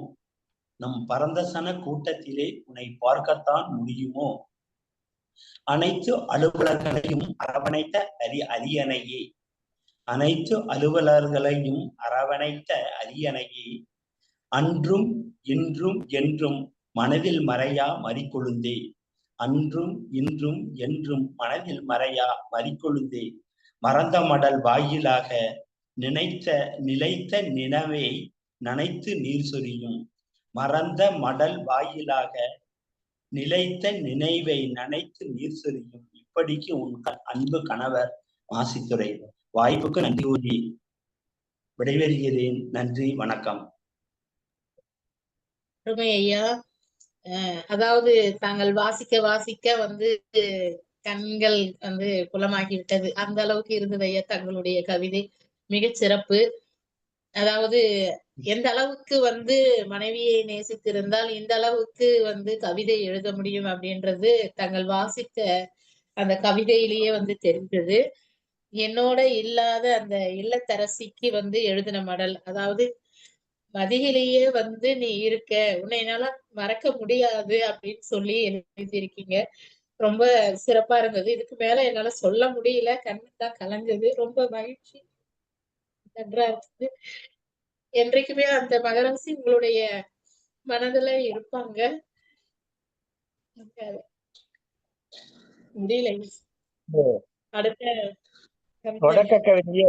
நம் பரந்தசன கூட்டத்திலே உன்னை பார்க்கத்தான் முடியுமோ? அனைத்து அலுவலர்களையும் அரவணைத்த அரியணையே. அனைத்து அலுவலர்களையும் அரவணைத்த அரியணையே. அன்றும் இன்றும் என்றும் மனதில் மறையா மறிக்கொழுந்தே. அன்றும் இன்றும் என்றும் மனதில் மறையா மறிக்கொழுந்தே. மறந்த மடல் வாயிலாக நிலைத்த நினைவை நனைத்து நீர் சொரியும். மறந்த மடல் வாயிலாக நிலைத்த நினைவை நனைத்து நீர் சொரியும். இப்படிக்கு உன் அன்பு கணவர் மாசித்துறை. வாய்ப்புக்கு நன்றி கூறி விடைபெறுகிறேன். நன்றி, வணக்கம். ஐயா, அதாவது தாங்கள் வாசிக்க வாசிக்க கண்கள் புலமாகி விட்டது. அந்த அளவுக்கு இருந்தது ஐயா தங்களுடைய கவிதை. மிகச் சிறப்பு. அதாவது எந்த அளவுக்கு வந்து மனைவியை நேசித்திருந்தால் இந்த அளவுக்கு வந்து கவிதை எழுத முடியும் அப்படின்றது தங்கள் வாசித்த அந்த கவிதையிலேயே வந்து தெரிஞ்சது. என்னோட இல்லாத அந்த இல்லத்தரசிக்கு வந்து எழுதின மடல். அதாவது மதியிலேயே வந்து நீ இருக்க, உன்னை என்னால மறக்க முடியாது அப்படின்னு சொல்லி எழுதியிருக்கீங்க. ரொம்ப சிறப்பா இருந்தது. இதுக்கு மேல என்னால சொல்ல முடியல. கண்ணு தான் கலங்குது. ரொம்ப மகிழ்ச்சி. நன்றா இருக்குது. என்றைக்குமே அந்த மகராசி உங்களுடைய மனதுல இருப்பாங்க. முடியல. அடுத்த தொடக்க கவிதை.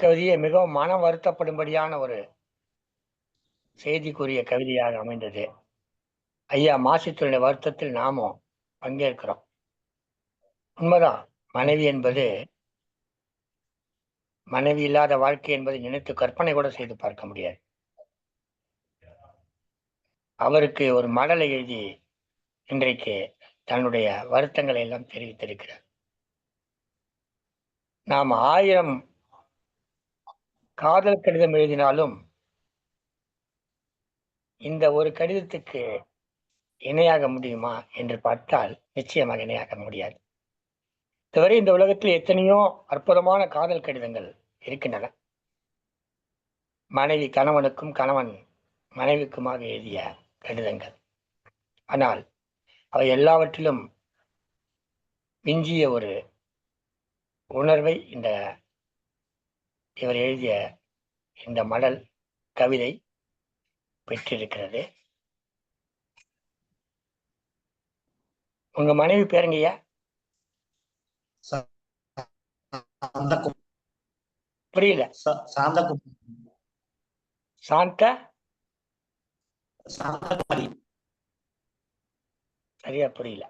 கவிதையே மிகவும் மன வருத்தப்படும்படியான ஒரு செய்திக்குரிய கவிதையாக அமைந்தது. ஐயா மாசித்துடைய வருத்தத்தில் நாமும் பங்கேற்கிறோம். உண்மைதான், மனைவி இல்லாத வாழ்க்கை என்பதை நினைத்து கற்பனை கூட செய்து பார்க்க முடியாது. அவருக்கு ஒரு மடலை எழுதி இன்றைக்கு தன்னுடைய வருத்தங்களை எல்லாம் தெரிவித்திருக்கிறார். நாம் 1000 காதல் கடிதம் எழுதினாலும் இந்த ஒரு கடிதத்துக்கு இணையாக முடியுமா என்று பார்த்தால் நிச்சயமாக இணையாக முடியாது. இதுவரை இந்த உலகத்தில் எத்தனையோ அற்புதமான காதல் கடிதங்கள் இருக்கின்றன. மனைவி கணவனுக்கும், கணவன் மனைவிக்குமாக எழுதிய கடிதங்கள். ஆனால் அவை எல்லாவற்றிலும் மிஞ்சிய ஒரு உணர்வை இவர் எழுதிய இந்த மடல் கவிதை பெற்றிருக்கிறது. உங்க மனைவி பேருங்கய்யா? புரியல. சாந்தகுமாரி. சரியா புரியல.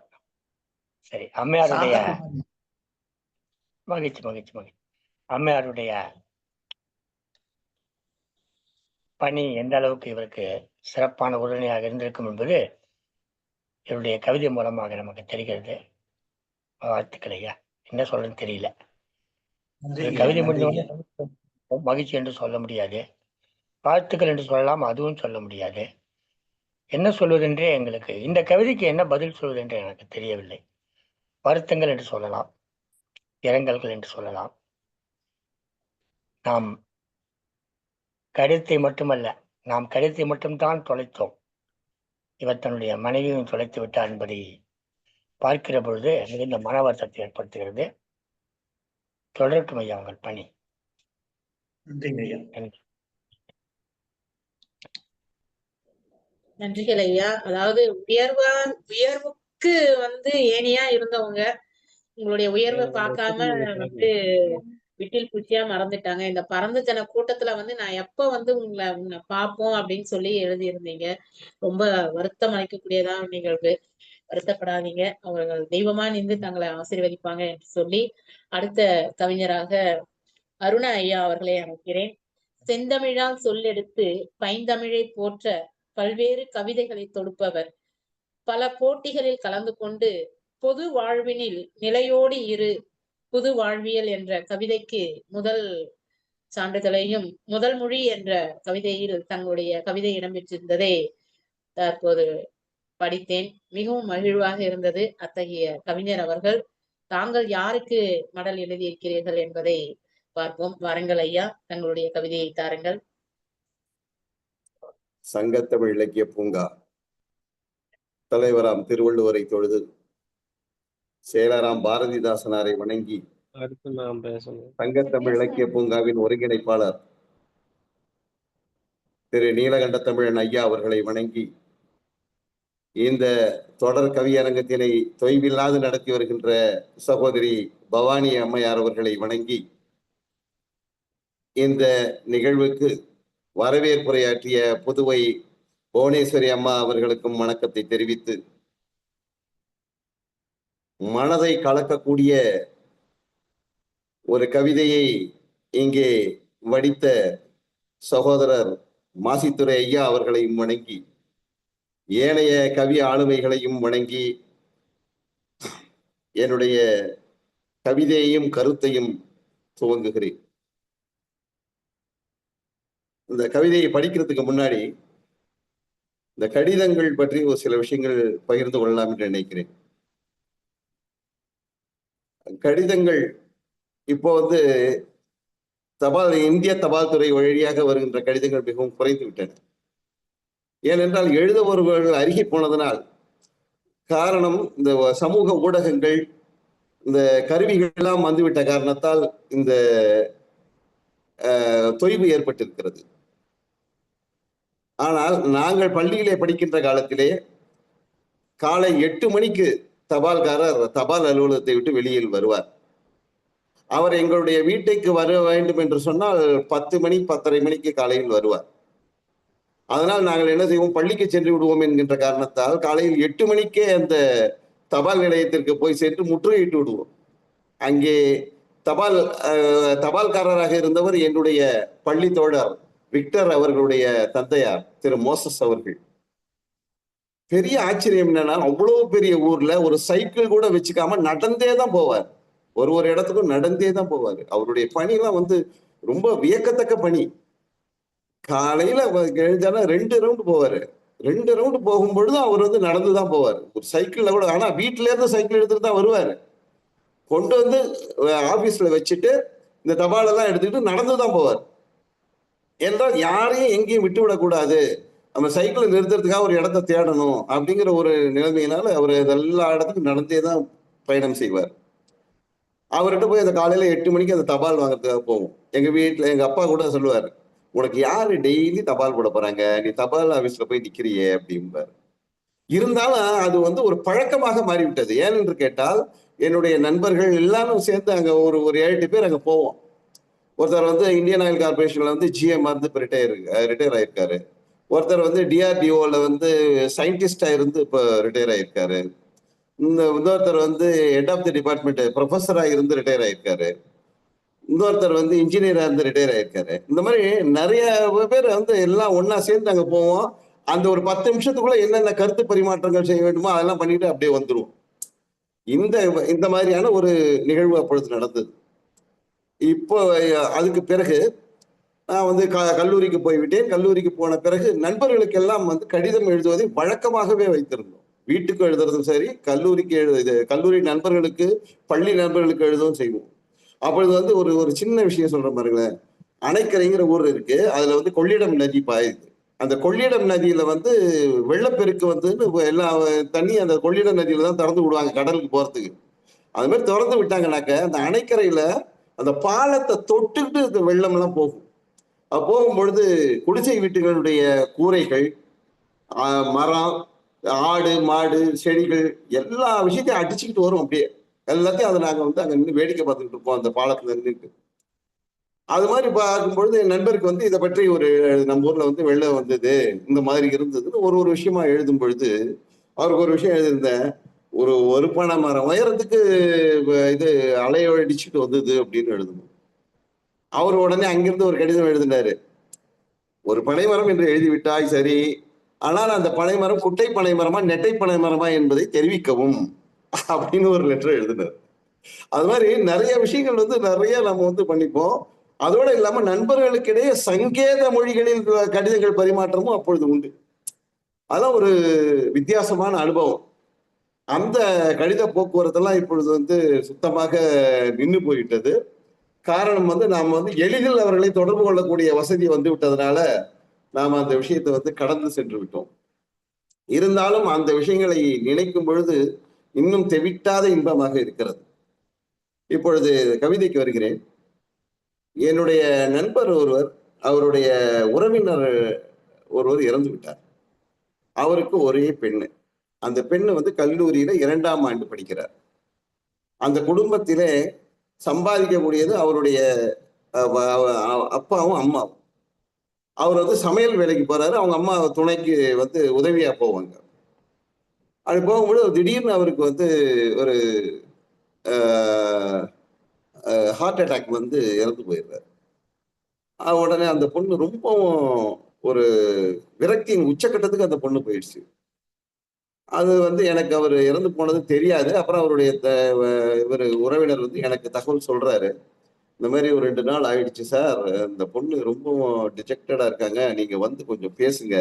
சரி, அம்மையாருடைய மகிழ்ச்சி மகிழ்ச்சி மகிழ்ச்சி. அம்மையாருடைய பணி எந்த அளவுக்கு இவருக்கு சிறப்பான உறுதுணையாக இருந்திருக்கும் என்பது இவருடைய கவிதை மூலமாக நமக்கு தெரிகிறது. வாழ்த்துக்கள் ஐயா. என்ன சொல்றதுன்னு தெரியல. கவிதை முடிஞ்ச மகிழ்ச்சி என்று சொல்ல முடியாது, வாழ்த்துக்கள் என்று சொல்லலாம், அதுவும் சொல்ல முடியாது. என்ன சொல்வதென்றே எங்களுக்கு இந்த கவிதைக்கு என்ன பதில் சொல்வது என்று எனக்கு தெரியவில்லை. வருத்தங்கள் என்று சொல்லலாம், இரங்கல்கள் என்று சொல்லலாம். நாம் கடிதத்தை மட்டும்தான் தொலைத்தோம். இவர் தன்னுடைய மனைவியும் தொலைத்து விட்டார் என்பதை பார்க்கிற பொழுது மிகுந்த மன வருத்தத்தை ஏற்படுத்துகிறது. தொடரட்டும் ஐயா உங்கள் பணி. நன்றிகள் ஐயா. அதாவது உயர்வுக்கு வந்து ஏனியா இருந்தவங்க உங்களுடைய உயர்வை பார்க்காம வந்து விட்டில் பூச்சியா மறந்துட்டாங்க. இந்த பறந்து ஜன கூட்டத்துல வந்து நான் எப்ப வந்து உன்னை பார்ப்போம் அப்படின்னு சொல்லி எழுதியிருந்தீங்க. ரொம்ப வருத்தம் அளிக்கக்கூடியதான் நிகழ்வு. வருத்தப்படாதீங்க. அவர்கள் தெய்வமா நின்று தங்களை ஆசீர்வதிப்பாங்க என்று சொல்லி அடுத்த கவிஞராக அருணா ஐயா அவர்களை அழைக்கிறேன். செந்தமிழால் சொல்லெடுத்து பைந்தமிழை போற்ற பல்வேறு கவிதைகளை தொடுப்பவர். பல போட்டிகளில் கலந்து கொண்டு பொது வாழ்வினில் நிலையோடு இரு புது வாழ்வியல் என்ற கவிதைக்கு முதல் சான்றிதழையும், முதல் மொழி என்ற கவிதையில் தங்களுடைய கவிதை இடம்பெற்றிருந்ததை தற்போது படித்தேன். மிகவும் மகிழ்வாக இருந்தது. அத்தகைய கவிஞர் அவர்கள். தாங்கள் யாருக்கு மடல் எழுதியிருக்கிறீர்கள் என்பதை பார்ப்போம். வாருங்கள் ஐயா, தங்களுடைய கவிதையை தாருங்கள். சங்கத்தமிழ் இலக்கிய பூங்கா தலைவராம் திருவள்ளுவரை தொழுது, செயலராம் பாரதிதாசனாரை வணங்கி, சங்கத்தமிழ் இலக்கிய பூங்காவின் ஒருங்கிணைப்பாளர் திரு நீலகண்ட தமிழன் ஐயா அவர்களை வணங்கி, இந்த தொடர் கவியரங்கத்தினை தொய்வில்லாது நடத்தி வருகின்ற சகோதரி பவானி அம்மையார் அவர்களை வணங்கி, இந்த நிகழ்வுக்கு வரவேற்புரையாற்றிய புதுவை புவனேஸ்வரி அம்மா அவர்களுக்கும் வணக்கத்தை தெரிவித்து, மனதை கலக்கக்கூடிய ஒரு கவிதையை இங்கே வடித்த சகோதரர் மாசித்துறை ஐயா அவர்களையும் வணங்கி, ஏனைய கவி ஆளுமைகளையும் வணங்கி, என்னுடைய கவிதையையும் கருத்தையும் துவங்குகிறேன். இந்த கவிதையை படிக்கிறதுக்கு முன்னாடி இந்த கடிதங்கள் பற்றி ஒரு சில விஷயங்கள் பகிர்ந்து கொள்ளலாம் என்று நினைக்கிறேன். கடிதங்கள் இப்போ வந்து இந்திய தபால் துறை வழியாக வருகின்ற கடிதங்கள் மிகவும் குறைந்து விட்டன. ஏனென்றால் எழுதுபவர்கள் அருகி போனதனால். காரணம், இந்த சமூக ஊடகங்கள், இந்த கருவிகள் எல்லாம் வந்துவிட்ட காரணத்தால் இந்த தொய்வு ஏற்பட்டிருக்கிறது. ஆனால் நாங்கள் பள்ளியிலே படிக்கின்ற காலத்திலே காலை 8 மணிக்கு தபால்காரர் தபால் அலுவலகத்தை விட்டு வெளியில் வருவார். அவர் எங்களுடைய வீட்டுக்கு வர வேண்டும் என்று சொன்னால் 10 மணி 10:30 மணிக்கு காலையில் வருவார். அதனால் நாங்கள் என்ன செய்வோம், பள்ளிக்கு சென்று விடுவோம் என்கின்ற காரணத்தால் காலையில் 8 மணிக்கே அந்த தபால் நிலையத்திற்கு போய் சென்று முற்றுகையிட்டு விடுவோம். அங்கே தபால்காரராக இருந்தவர் என்னுடைய பள்ளி தோழர் விக்டர் அவர்களுடைய தந்தையார் திரு மோசஸ் அவர்கள். பெரிய ஆச்சரியம் என்னன்னா, அவ்வளவு பெரிய ஊர்ல ஒரு சைக்கிள் கூட வச்சுக்காம நடந்தே தான் போவார். ஒரு இடத்துக்கும் நடந்தே தான் போவார். அவருடைய பணியெல்லாம் வந்து ரொம்ப வியக்கத்தக்க பணி. காலையில எழுந்தாலும் 2 ரவுண்டு போவாரு. 2 ரவுண்டு போகும்பொழுது அவர் வந்து நடந்துதான் போவார். ஒரு சைக்கிள்ல கூட, ஆனா வீட்டுல இருந்து சைக்கிள் எடுத்துட்டு தான் வருவாரு. கொண்டு வந்து ஆபீஸ்ல வச்சுட்டு இந்த தபால் எல்லாம் எடுத்துக்கிட்டு நடந்துதான் போவார். என்றால் யாரையும் எங்கேயும் விட்டு விடக்கூடாது, நம்ம சைக்கிளை நிறுத்துறதுக்காக ஒரு இடத்த தேடணும் அப்படிங்கிற ஒரு நிலைமையினால அவர் எல்லா இடத்துக்கும் நடந்தே தான் பயணம் செய்வார். அவர்கிட்ட போய் அந்த காலையில 8 மணிக்கு அந்த தபால் வாங்குறதுக்காக போவோம். எங்க வீட்டுல எங்க அப்பா கூட சொல்லுவார், உனக்கு யாரு டெய்லி தபால் போட போறாங்க, நீ தபால் ஆபீஸ்ல போய் நிக்கிறியே அப்படிம்பார். இருந்தாலும் அது வந்து ஒரு பழக்கமாக மாறிவிட்டது. ஏனென்று கேட்டால், என்னுடைய நண்பர்கள் எல்லாரும் சேர்ந்து அங்க ஒரு 7-8 பேர் அங்க போவோம். ஒருத்தர் வந்து இந்தியன் ஆயில் கார்பரேஷன்ல வந்து GM இருந்து இப்போ ரிட்டையர் ஆயிருக்காரு. ஒருத்தர் வந்து DRDOல வந்து சயின்டிஸ்டா இருந்து இப்போ ரிட்டையர் ஆயிருக்காரு. இன்னொருத்தர் வந்து ஹெட் ஆஃப் தி டிபார்ட்மெண்ட் ப்ரொஃபஸரா இருந்து ரிட்டையர் ஆயிருக்காரு. இன்னொருத்தர் வந்து இன்ஜினியரா இருந்து ரிட்டையர் ஆயிருக்காரு. இந்த மாதிரி நிறைய பேர் வந்து எல்லாம் ஒன்னா சேர்ந்து அங்க போவோம். அந்த ஒரு 10 நிமிஷத்துக்குள்ள என்னென்ன கருத்து பரிமாற்றங்கள் செய்ய வேண்டுமோ அதெல்லாம் பண்ணிட்டு அப்படியே வந்துருவோம். இந்த மாதிரியான ஒரு நிகழ்வு அப்பொழுது நடந்தது. இப்போ அதுக்கு பிறகு நான் வந்து கல்லூரிக்கு போய்விட்டேன். கல்லூரிக்கு போன பிறகு நண்பர்களுக்கெல்லாம் வந்து கடிதம் எழுதுவதை வழக்கமாகவே வைத்திருந்தோம். வீட்டுக்கு எழுதுறதும் சரி, கல்லூரி நண்பர்களுக்கு, பள்ளி நண்பர்களுக்கு எழுதவும் செய்வோம். அப்பொழுது வந்து ஒரு சின்ன விஷயம் சொல்றேன் பாருங்களேன். அணைக்கரைங்கிற ஊர் இருக்கு. அதுல வந்து கொள்ளிடம் நதி பாயுது. அந்த கொள்ளிடம் நதியில வந்து வெள்ளப்பெருக்கு வந்து எல்லா தண்ணி அந்த கொள்ளிடம் நதியில தான் திறந்து விடுவாங்க கடலுக்கு போறதுக்கு. அது மாதிரி திறந்து விட்டாங்கன்னாக்க அந்த அணைக்கரையில அந்த பாலத்தை தொட்டுக்கிட்டு இந்த வெள்ளம் எல்லாம் போகும். போகும்பொழுது குடிசை வீட்டுகளுடைய கூரைகள், மரம், ஆடு மாடு செடிகள் எல்லா விஷயத்தையும் அடிச்சுக்கிட்டு வரும். அப்படியே எல்லாத்தையும் அதை நாங்க வந்து அங்க நின்று வேடிக்கை பார்த்துக்கிட்டு இருப்போம் அந்த பாலத்துல நின்றுட்டு. அது மாதிரி பார்க்கும்பொழுது என் நண்பருக்கு வந்து இதை பற்றி நம்ம ஊர்ல வந்து வெள்ளம் வந்தது, இந்த மாதிரி இருந்ததுன்னு ஒரு விஷயமா எழுதும் பொழுது அவருக்கு ஒரு விஷயம் எழுதியிருந்தேன். ஒரு பனை மரம் உயரத்துக்கு இது அலைய அடிச்சுட்டு வந்தது அப்படின்னு எழுதணும். அவர் உடனே அங்கிருந்து ஒரு கடிதம் எழுதினாரு. ஒரு பனைமரம் என்று எழுதிவிட்டாய் சரி, ஆனால் அந்த பனைமரம் குட்டை பனைமரமா நெட்டை பனைமரமா என்பதை தெரிவிக்கவும் அப்படின்னு ஒரு லெட்டர் எழுதினார். அது மாதிரி நிறைய விஷயங்கள் வந்து நிறைய நம்ம வந்து பண்ணிப்போம். அதோட இல்லாம நண்பர்களுக்கிடையே சங்கேத மொழிகளில் கடிதங்கள் பரிமாற்றமும் அப்பொழுது உண்டு. அதான் ஒரு வித்தியாசமான அனுபவம். அந்த கடித போக்குவரத்தெல்லாம் இப்பொழுது வந்து சுத்தமாக நின்று போயிட்டது. காரணம் வந்து நாம் வந்து எளிதில் அவர்களை தொடர்பு கொள்ளக்கூடிய வசதி வந்து விட்டதுனால நாம் அந்த விஷயத்தை வந்து கடந்து சென்று விட்டோம். இருந்தாலும் அந்த விஷயங்களை நினைக்கும் பொழுது இன்னும் தெவிட்டாத இன்பமாக இருக்கிறது. இப்பொழுது கவிதைக்கு வருகிறேன். என்னுடைய நண்பர் ஒருவர், அவருடைய உறவினர் ஒருவர் இறந்து விட்டார். அவருக்கு ஒரே பெண்ணு. அந்த பெண்ணு வந்து கல்லூரியில 2ஆம் ஆண்டு படிக்கிறார். அந்த குடும்பத்திலே சம்பாதிக்கக்கூடியது அவருடைய அப்பாவும் அம்மாவும். அவர் வந்து சமையல் வேலைக்கு போறாரு. அவங்க அம்மா துணைக்கு வந்து உதவியா போவாங்க. அது போகும்போது திடீர்னு அவருக்கு வந்து ஒரு ஹார்ட் அட்டாக் வந்து இறந்து போயிடுறாரு. உடனே அந்த பொண்ணு ரொம்பவும் ஒரு விரக்தியின் உச்சக்கட்டத்துக்கு அந்த பொண்ணு போயிடுச்சு. அது வந்து எனக்கு அவர் இறந்து போனது தெரியாது. அப்புறம் அவருடைய இவர் உறவினர் வந்து எனக்கு தகவல் சொல்றாரு. இந்த மாதிரி ஒரு 2 நாள் ஆயிடுச்சு சார், இந்த பொண்ணு ரொம்ப டிஜெக்டடா இருக்காங்க, நீங்க வந்து கொஞ்சம் பேசுங்க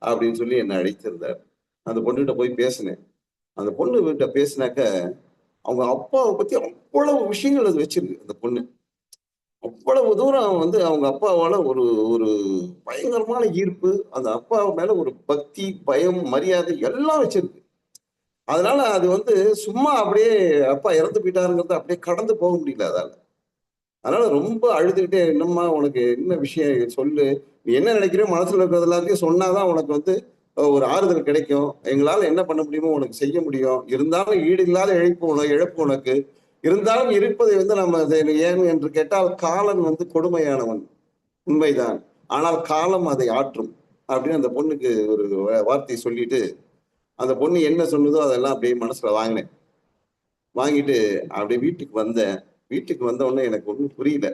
அப்படின்னு சொல்லி என்னை அழைத்திருந்தார். அந்த பொண்ணுகிட்ட போய் பேசினேன். அந்த பொண்ணு கிட்ட பேசினாக்க அவங்க அப்பாவை பத்தி அவ்வளவு விஷயங்கள் அது வச்சிருக்கு. அந்த பொண்ணு அவ்வளவு தூரம் வந்து அவங்க அப்பாவால ஒரு ஒரு பயங்கரமான ஈர்ப்பு, அந்த அப்பா மேல ஒரு பக்தி, பயம், மரியாதை எல்லாம் வச்சிருக்கு. அதனால அது வந்து சும்மா அப்படியே அப்பா இறந்து போயிட்டாருங்கிறத அப்படியே கடந்து போக முடியல அதால. அதனால ரொம்ப அழுதுகிட்டே, என்னம்மா உனக்கு என்ன விஷயம் சொல்லு, நீ என்ன நினைக்கிறியோ மனசுல இருக்கிறது எல்லாத்தையும் சொன்னாதான் உனக்கு வந்து ஒரு ஆறுதல் கிடைக்கும், எங்களால என்ன பண்ண முடியுமோ உனக்கு செய்ய முடியும், இருந்தாலும் ஈடு இல்லாத இழப்பு உனக்கு, இருந்தாலும் இருப்பதை வந்து நம்ம ஏன் என்று கேட்டால் காலன் வந்து கொடுமையானவன், உண்மைதான், ஆனால் காலம் அதை ஆற்றும் அப்படின்னு அந்த பொண்ணுக்கு ஒரு வார்த்தை சொல்லிட்டு அந்த பொண்ணு என்ன சொன்னதோ அதெல்லாம் அப்படியே மனசுல வாங்கினேன். வாங்கிட்டு அப்படியே வீட்டுக்கு வந்தேன். வீட்டுக்கு வந்த உடனே எனக்கு ஒன்றும் புரியல.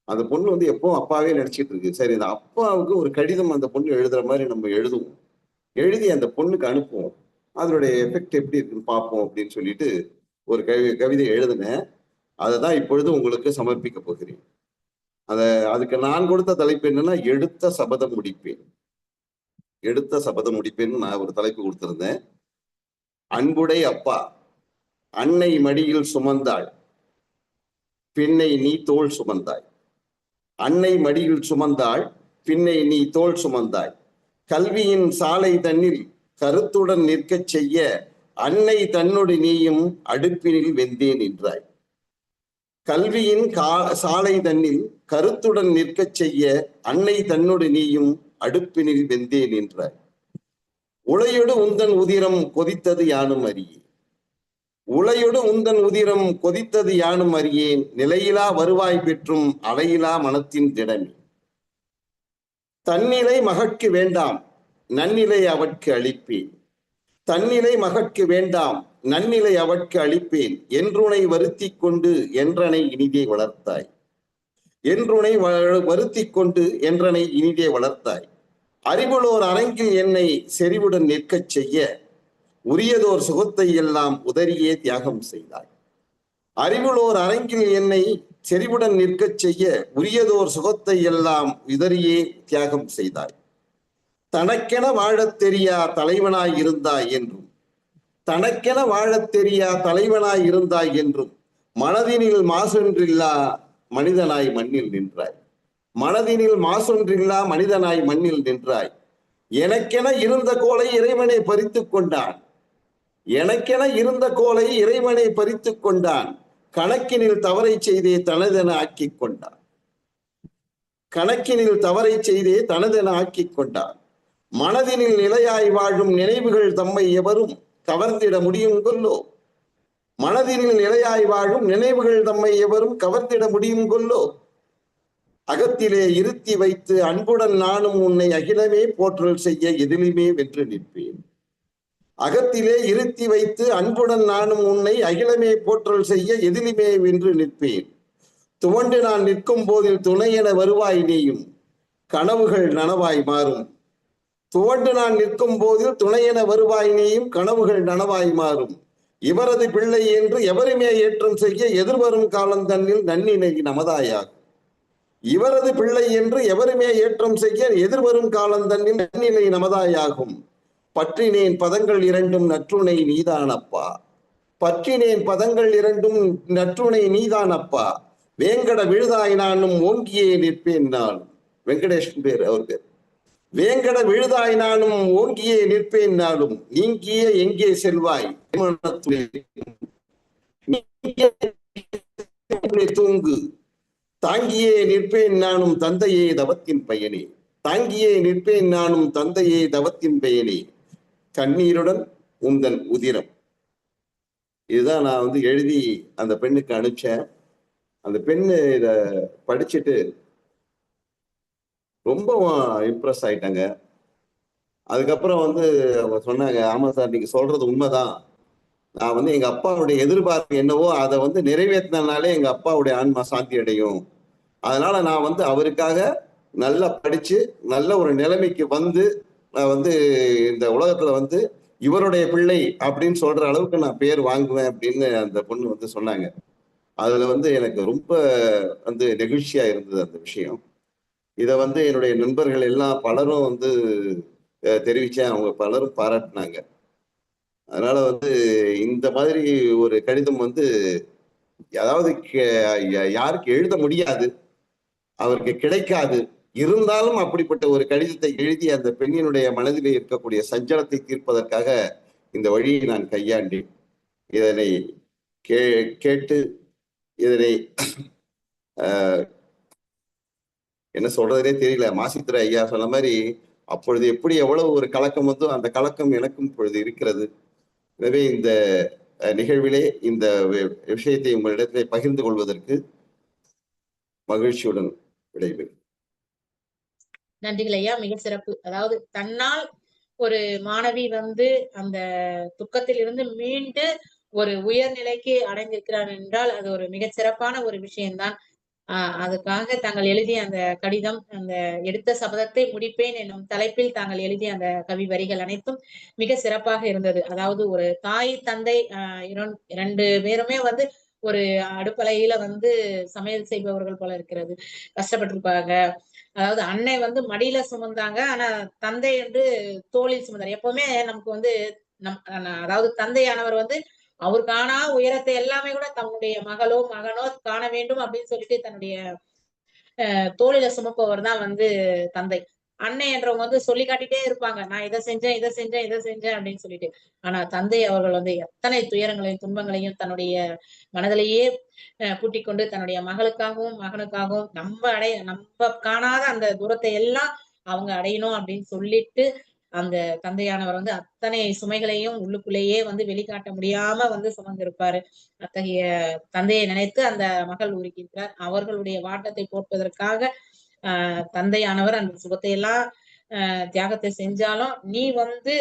அந்த பொண்ணு வந்து எப்பவும் அப்பாவே நினைச்சிட்டு இருக்கு. சரி, இந்த அப்பாவுக்கு ஒரு கடிதம் அந்த பொண்ணு எழுதுற மாதிரி நம்ம எழுதுவோம், எழுதி அந்த பொண்ணுக்கு அனுப்புவோம், அதனுடைய எஃபெக்ட் எப்படி இருக்குன்னு பார்ப்போம் அப்படின்னு சொல்லிட்டு ஒரு கவிதை எழுதினேன். அதை தான் இப்பொழுது உங்களுக்கு சமர்ப்பிக்க போகிறேன். அதுக்கு நான் கொடுத்த தலைப்பு என்னன்னா, எடுத்த சபதம் முடிப்பேன். எடுத்த சபதம் முடிப்பேன்னு நான் ஒரு தலைப்பு கொடுத்திருந்தேன். அன்புடை அப்பா, அன்னை மடியில் சுமந்தாள், பின்னை நீ தோள் சுமந்தாய். அன்னை மடியில் சுமந்தாள், பின்னை நீ தோள் சுமந்தாய். கல்வியின் சாலை தன்னில் கருத்துடன் நிற்கச் செய்ய அன்னை தன்னோடு நீயும் அடுப்பினில் வெந்தேன் என்றாய். கல்வியின் சாலை தன்னில் கருத்துடன் நிற்கச் செய்ய அன்னை தன்னோடு நீயும் அடுப்பினில் வெந்தேன் என்றாய். உளையொடு உந்தன் உதிரம் கொதித்தது யானும் அறியேன். உளையொடு உந்தன் உதிரம் கொதித்தது யானும் அறியேன். நிலையிலா வருவாய் பெற்றும் அலையிலா மனத்தின் திடமே. தன்னிலை மகட்கு வேண்டாம், நன்னிலை அவட்கு அளிப்பேன். தன்னிலை மகட்கு வேண்டாம், நன்னிலை அவட்கு அளிப்பேன். என்றுனை வருத்தி கொண்டு என்றனை இனிதே வளர்த்தாய். என்றுனை வருத்தி கொண்டு என்றனை இனிதே வளர்த்தாய். அறிவுளோர் அரங்கில் என்னை செறிவுடன் நிற்கச் செய்ய உரியதோர் சுகத்தை எல்லாம் உதறியே தியாகம் செய்தாய். அறிவுளோர் அரங்கில் என்னை செறிவுடன் நிற்கச் செய்ய உரியதோர் சுகத்தை எல்லாம் உதறியே தியாகம் செய்தாய். தனக்கென வாழத் தெரியா தலைவனாய் இருந்தாய் என்றும், தனக்கென வாழத் தெரியா தலைவனாய் இருந்தாய் என்றும் மனதினில் மாசொன்றில்லா மனிதனாய் மண்ணில் நின்றாய். மனதினில் மாசொன்றில்லா மனிதனாய் மண்ணில் நின்றாய். எனக்கென இருந்த கோலை இறைவனை பறித்து கொண்டான். எனக்கென இருந்த கோலை இறைவனை பறித்து கொண்டான். கணக்கினில் தவறை செய்தே தனதென ஆக்கிக் கொண்டான். கணக்கினில் தவறை செய்தே தனதென ஆக்கிக் கொண்டான். மனதினில் நிலையாய் வாழும் நினைவுகள் தம்மை எவரும் கவர்ந்திட முடியும் கொல்லோ. மனதினில் நிலையாய் வாழும் நினைவுகள் தம்மை எவரும் கவர்ந்திட முடியும் கொல்லோ. அகத்திலே இருத்தி வைத்து அன்புடன் நானும் உன்னை அகிலமே போற்றல் செய்ய எதிலுமே வென்று நிற்பேன். அகத்திலே இருத்தி வைத்து அன்புடன் நானும் உன்னை அகிலமே போற்றல் செய்ய எதிலுமே வென்று நிற்பேன். துவண்டு நான் நிற்கும் போதில் துணையென வருவாய் நீயும், கனவுகள் நனவாய் மாறும். துவண்டு நான் நிற்கும் போதில் துணையென வருவாய் நீயும், கனவுகள் நனவாய் மாறும். இவரது பிள்ளை என்று எவருமே ஏற்றம் செய்ய எதிர்வரும் காலம் தன்னில் நன்னிலை நமதாயாகும். இவரது பிள்ளை என்று எவருமே ஏற்றம் செய்ய எதிர்வரும் காலம் தன்னில் நன்னிலை நமதாயாகும். பற்றினேன் பதங்கள் இரண்டும் நற்றுணை நீதானப்பா. பற்றினேன் பதங்கள் இரண்டும் நற்றுணை நீதானப்பா. வேங்கட விழுதாய் நானும் ஓங்கியே நிற்பேன் நான். வெங்கடேஷன் பேர் அவர் பேர். வேங்கட விழுதாய் நானும் ஓங்கியே நிற்பேன் நாளும். நீங்கிய எங்கே செல்வாய் தூங்கு. தாங்கியே நிற்பேன் நானும் தந்தையே தவத்தின் பயனே. தாங்கியே நிற்பேன் நானும் தந்தையே தவத்தின் பயனே. கண்ணீருடன் உந்தன் உதிரம். இதுதான் நான் வந்து எழுதி அந்த பெண்ணுக்கு அனுப்பிச்சேன். அந்த பெண்ணு இத படிச்சுட்டு ரொம்ப இம்ப்ரெஸ் ஆயிட்டாங்க. அதுக்கப்புறம் வந்து அவங்க சொன்னாங்க, ஆமா சார், நீங்க சொல்றது உண்மைதான். நான் வந்து எங்க அப்பாவுடைய எதிர்பார்ப்பு என்னவோ அதை வந்து நிறைவேற்றினாலே எங்க அப்பாவுடைய ஆன்மா சாந்தி அடையும். அதனால நான் வந்து அவருக்காக நல்லா படிச்சு நல்ல ஒரு நிலைமைக்கு வந்து நான் வந்து இந்த உலகத்துல வந்து இவருடைய பிள்ளை அப்படின்னு சொல்ற அளவுக்கு நான் பேர் வாங்குவேன் அப்படின்னு அந்த பொண்ணு வந்து சொன்னாங்க. அதுல வந்து எனக்கு ரொம்ப வந்து நெகிழ்ச்சியா இருந்தது அந்த விஷயம். இதை வந்து என்னுடைய நண்பர்கள் எல்லாம் பலரும் வந்து தெரிவிச்சேன். அவங்க பலரும் பாராட்டினாங்க. அதனால வந்து இந்த மாதிரி ஒரு கடிதம் வந்து அதாவது யாருக்கு எழுத முடியாது, அவருக்கு கிடைக்காது. இருந்தாலும் அப்படிப்பட்ட ஒரு கடிதத்தை எழுதி அந்த பெண்ணினுடைய மனதிலே இருக்கக்கூடிய சஞ்சலத்தை தீர்ப்பதற்காக இந்த வழியை நான் கையாண்டேன். இதனை கேட்டு இதனை என்ன சொல்றதுனே தெரியல. மாசித்துறை ஐயா சொன்ன மாதிரி அப்பொழுது எப்படி எவ்வளவு ஒரு கலக்கம் வந்தோ அந்த கலக்கம் எனக்கும் இப்பொழுது இருக்கிறது. எனவே இந்த நிகழ்விலே இந்த விஷயத்தை உங்களிடத்திலே பகிர்ந்து கொள்வதற்கு மகிழ்ச்சியுடன் விடைபெறுகிறேன். நன்றிகள் ஐயா, மிக சிறப்பு. அதாவது தன்னால் ஒரு மாணவி வந்து அந்த துக்கத்தில் இருந்து மீண்டு ஒரு உயர்நிலைக்கு அடைந்திருக்கிறார் என்றால் அது ஒரு மிகச் சிறப்பான ஒரு விஷயம்தான். அதுக்காக தாங்கள் எழுதிய அந்த கடிதம், அந்த எடுத்த சபதத்தை முடிப்பேன் என்னும் தலைப்பில் தாங்கள் எழுதிய அந்த கவி வரிகள் அனைத்தும் மிக சிறப்பாக இருந்தது. அதாவது ஒரு தாய் தந்தை 2 பேருமே வந்து ஒரு அடுப்பலையில வந்து சமையல் செய்பவர்கள் போல இருக்கிறது. கஷ்டப்பட்டிருப்பாங்க. அதாவது அன்னை வந்து மடியில சுமந்தாங்க. ஆனா தந்தை வந்து தோளில் சுமந்தார். எப்பவுமே நமக்கு வந்து அதாவது தந்தையானவர் வந்து அவர் காணா உயரத்தை எல்லாமே கூட தன்னுடைய மகளோ மகனோ காண வேண்டும் அப்படின்னு சொல்லிட்டு தன்னுடைய தோளில சுமப்பவர் தான் வந்து தந்தை. அன்னை என்றவங்க வந்து சொல்லி காட்டிட்டே இருப்பாங்க, நான் இதை செஞ்சேன் இதை செஞ்சேன் இதை செஞ்சேன் அப்படின்னு சொல்லிட்டு. ஆனா தந்தை அவர்கள் வந்து எத்தனை துயரங்களையும் துன்பங்களையும் தன்னுடைய மனதிலேயே கூட்டிக் கொண்டு தன்னுடைய மகளுக்காகவும் மகனுக்காகவும் நம்ம காணாத அந்த தூரத்தை எல்லாம் அவங்க அடையணும் அப்படின்னு சொல்லிட்டு அந்த தந்தையானவர் வந்து அத்தனை சுமைகளையும் உள்ளுக்குள்ளேயே வந்து வெளிக்காட்ட முடியாம வந்து சுமந்திருப்பாரு. அத்தகைய தந்தையை நினைத்து அந்த மகள் உருகின்றார். அவர்களுடைய வாட்டத்தை போட்பதற்காக தந்தையானவர் அந்த சுகத்தை எல்லாம் தியாகத்தை செஞ்சாலும் நீ வந்து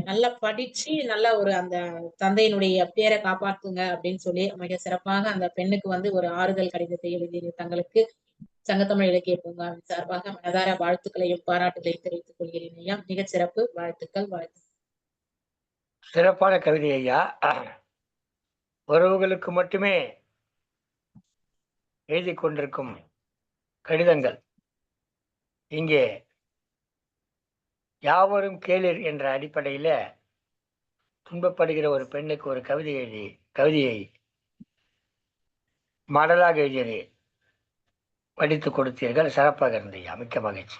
நல்லா படிச்சு நல்லா ஒரு அந்த தந்தையினுடைய பேரை காப்பாத்துங்க அப்படின்னு சொல்லி மிக சிறப்பாக அந்த பெண்ணுக்கு வந்து ஒரு ஆறுதல் கடிதத்தை எழுதிய தங்களுக்கு சங்கத்தமிழ் இலக்கிய பூங்காவின் சார்பாக மனதார வாழ்த்துக்களையும் பாராட்டுகளையும் தெரிவித்துக் கொள்கிறேன் ஐயா. மிகச் சிறப்பு. வாழ்த்துக்கள். சிறப்பான கவிதை ஐயா. உறவுகளுக்கு மட்டுமே எழுதி கொண்டிருக்கும் கடிதங்கள் இங்கே யாவரும் கேளீர் என்ற அடிப்படையில துன்பப்படுகிற ஒரு பெண்ணுக்கு ஒரு கவிதையை மடலாக எழுதியது படித்து கொடுத்தீர்கள். சிறப்பாக இருந்தீங்க. மிக்க மகிழ்ச்சி.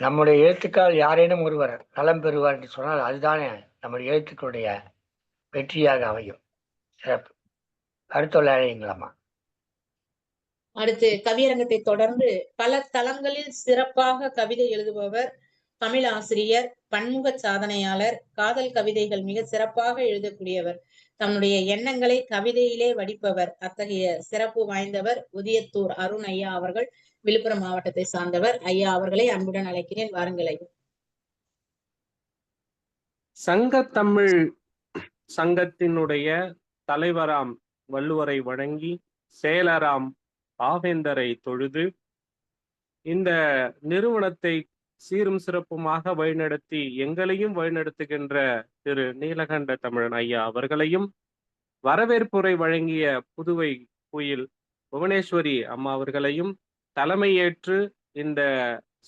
நம்முடைய எழுத்துக்கள் யாரேனும் ஒருவர் நலம் பெறுவார் என்று சொன்னால் அதுதானே நம்முடைய எழுத்துக்களுடைய வெற்றியாக அமையும். சிறப்பு. அடுத்த அழைங்களம்மா. அடுத்து கவியரங்கத்தை தொடர்ந்து பல தளங்களில் சிறப்பாக கவிதை எழுதுபவர், தமிழ் ஆசிரியர், பன்முக சாதனையாளர், காதல் கவிதைகள் மிக சிறப்பாக எழுதக்கூடியவர், தன்னுடைய எண்ணங்களை கவிதையிலே வடிப்பவர். அத்தகைய சிறப்பு வாய்ந்தவர் உதியத்தூர் அருண் ஐயா அவர்கள். விழுப்புரம் மாவட்டத்தை சார்ந்தவர். ஐயா அவர்களை அன்புடன் அழைக்கிறேன். வாருங்கள் ஐயா. சங்கத்தமிழ் சங்கத்தினுடைய தலைவராம் வள்ளுவரை வணங்கி செயலராம் பாவேந்தரை தொழுது இந்த நிறுவனத்தை சீரும் சிறப்புமாக வழிநடத்தி எங்களையும் வழிநடத்துகின்ற திரு நீலகண்ட தமிழன் ஐயா அவர்களையும், வரவேற்புரை வழங்கிய புதுவை கோயில் புவனேஸ்வரி அம்மா அவர்களையும், தலைமையேற்று இந்த